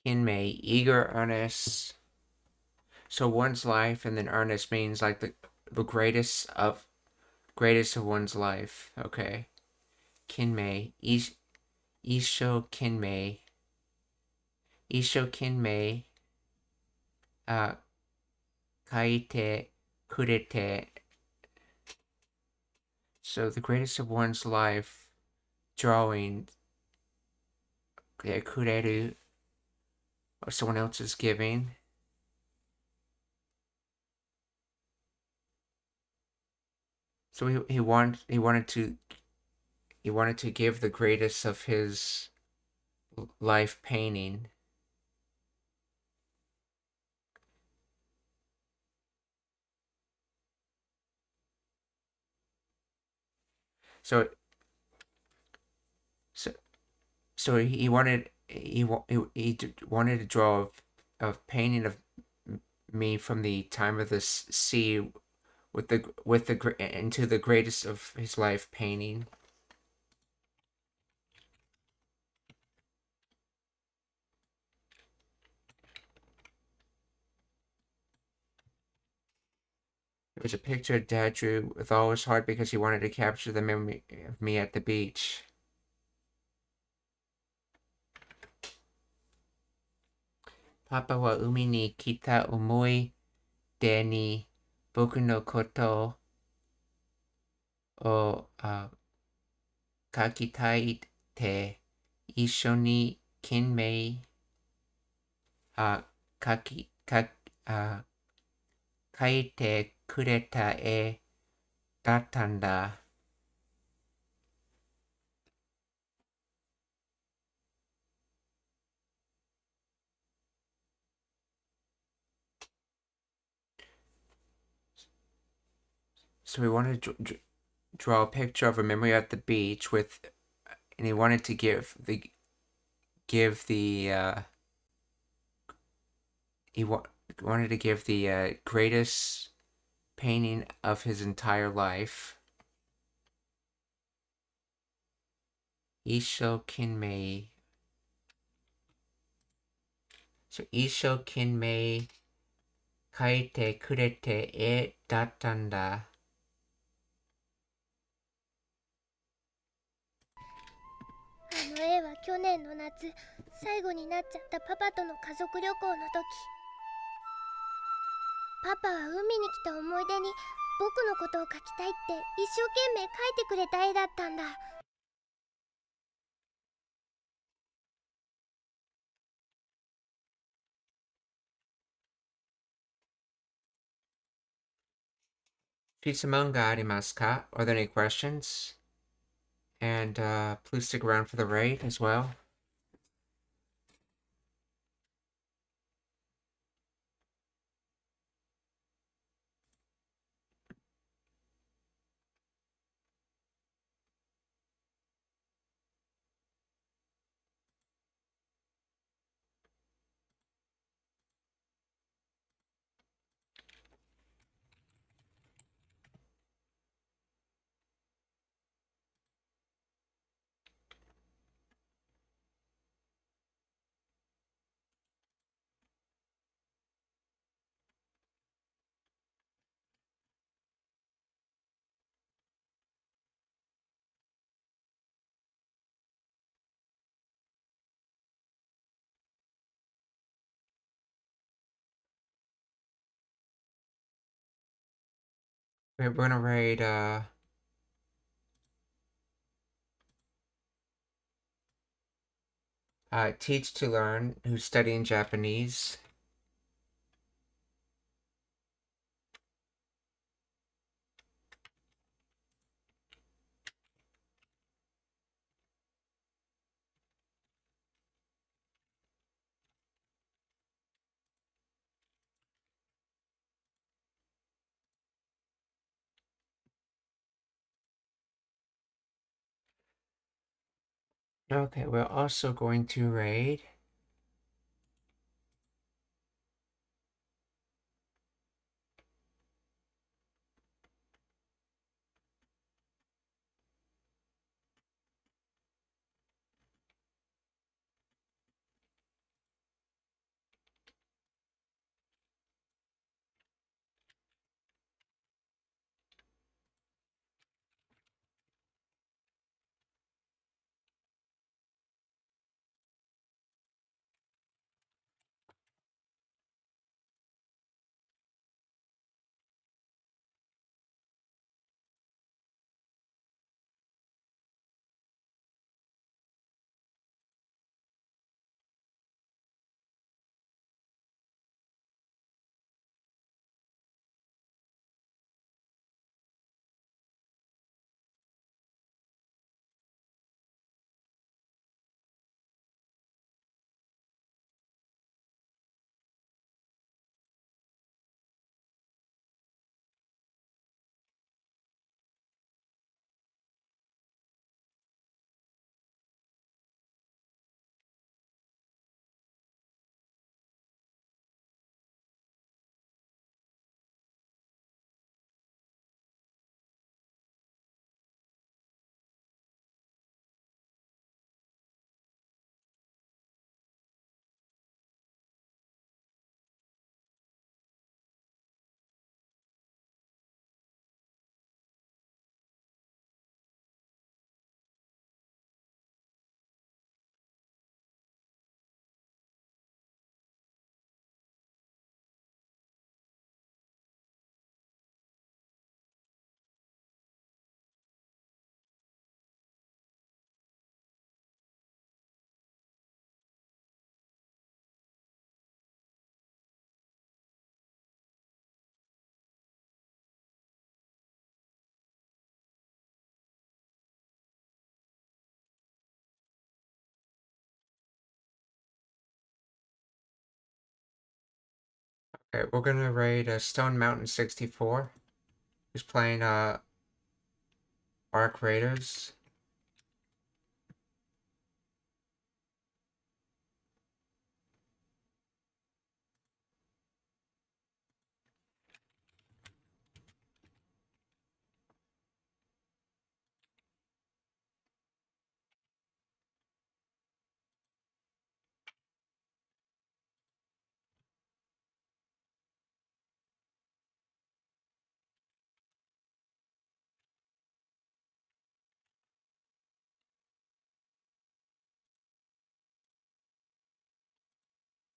Kinmei, eager, earnest. So one's life, and then earnest means like the greatest of one's life. Okay. Kinmei, Isho Kinmei, Isho Kinmei, kaite kurete. So the greatest of one's life, drawing, kureru, or someone else is giving. So he wanted to give the greatest of his life painting. So so so he wanted to draw a painting of me from the time of the sea with the into the greatest of his life painting. It was a picture Dad drew with all his heart because he wanted to capture the memory of me at the beach. Papa wa umi ni kita umoi de ni boku no koto o kakitai te isho ni kinmei kaite kureta e dattanda. So we wanted to draw a picture of a memory at the beach and he wanted to give the greatest painting of his entire life. Isho Kinmei. So Isho Kinmei kaite kurete e dattanda. あの絵は去年の夏、最後になっちゃったパパとの家族旅行の時、パパは海に来た思い出に僕のことを描きたいって一生懸命描いてくれた絵だったんだ。質問がありますか? Are there any questions? And please stick around for the raid as well. we're gonna raid Teach to Learn, who's studying Japanese. Okay, we're also going to raid Okay, we're gonna raid Stone Mountain 64, who's playing Arc Raiders.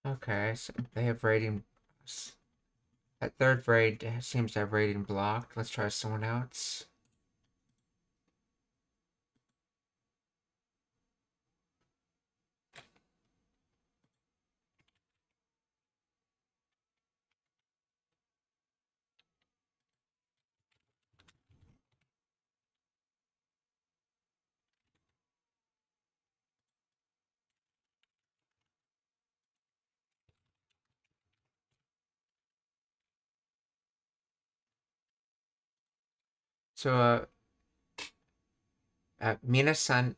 Okay, so they have raiding. That third raid seems to have raiding blocked. Let's try someone else. So, minasan,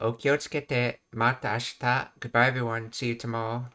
okiyotsukete, mata ashita. Goodbye, everyone. See you tomorrow.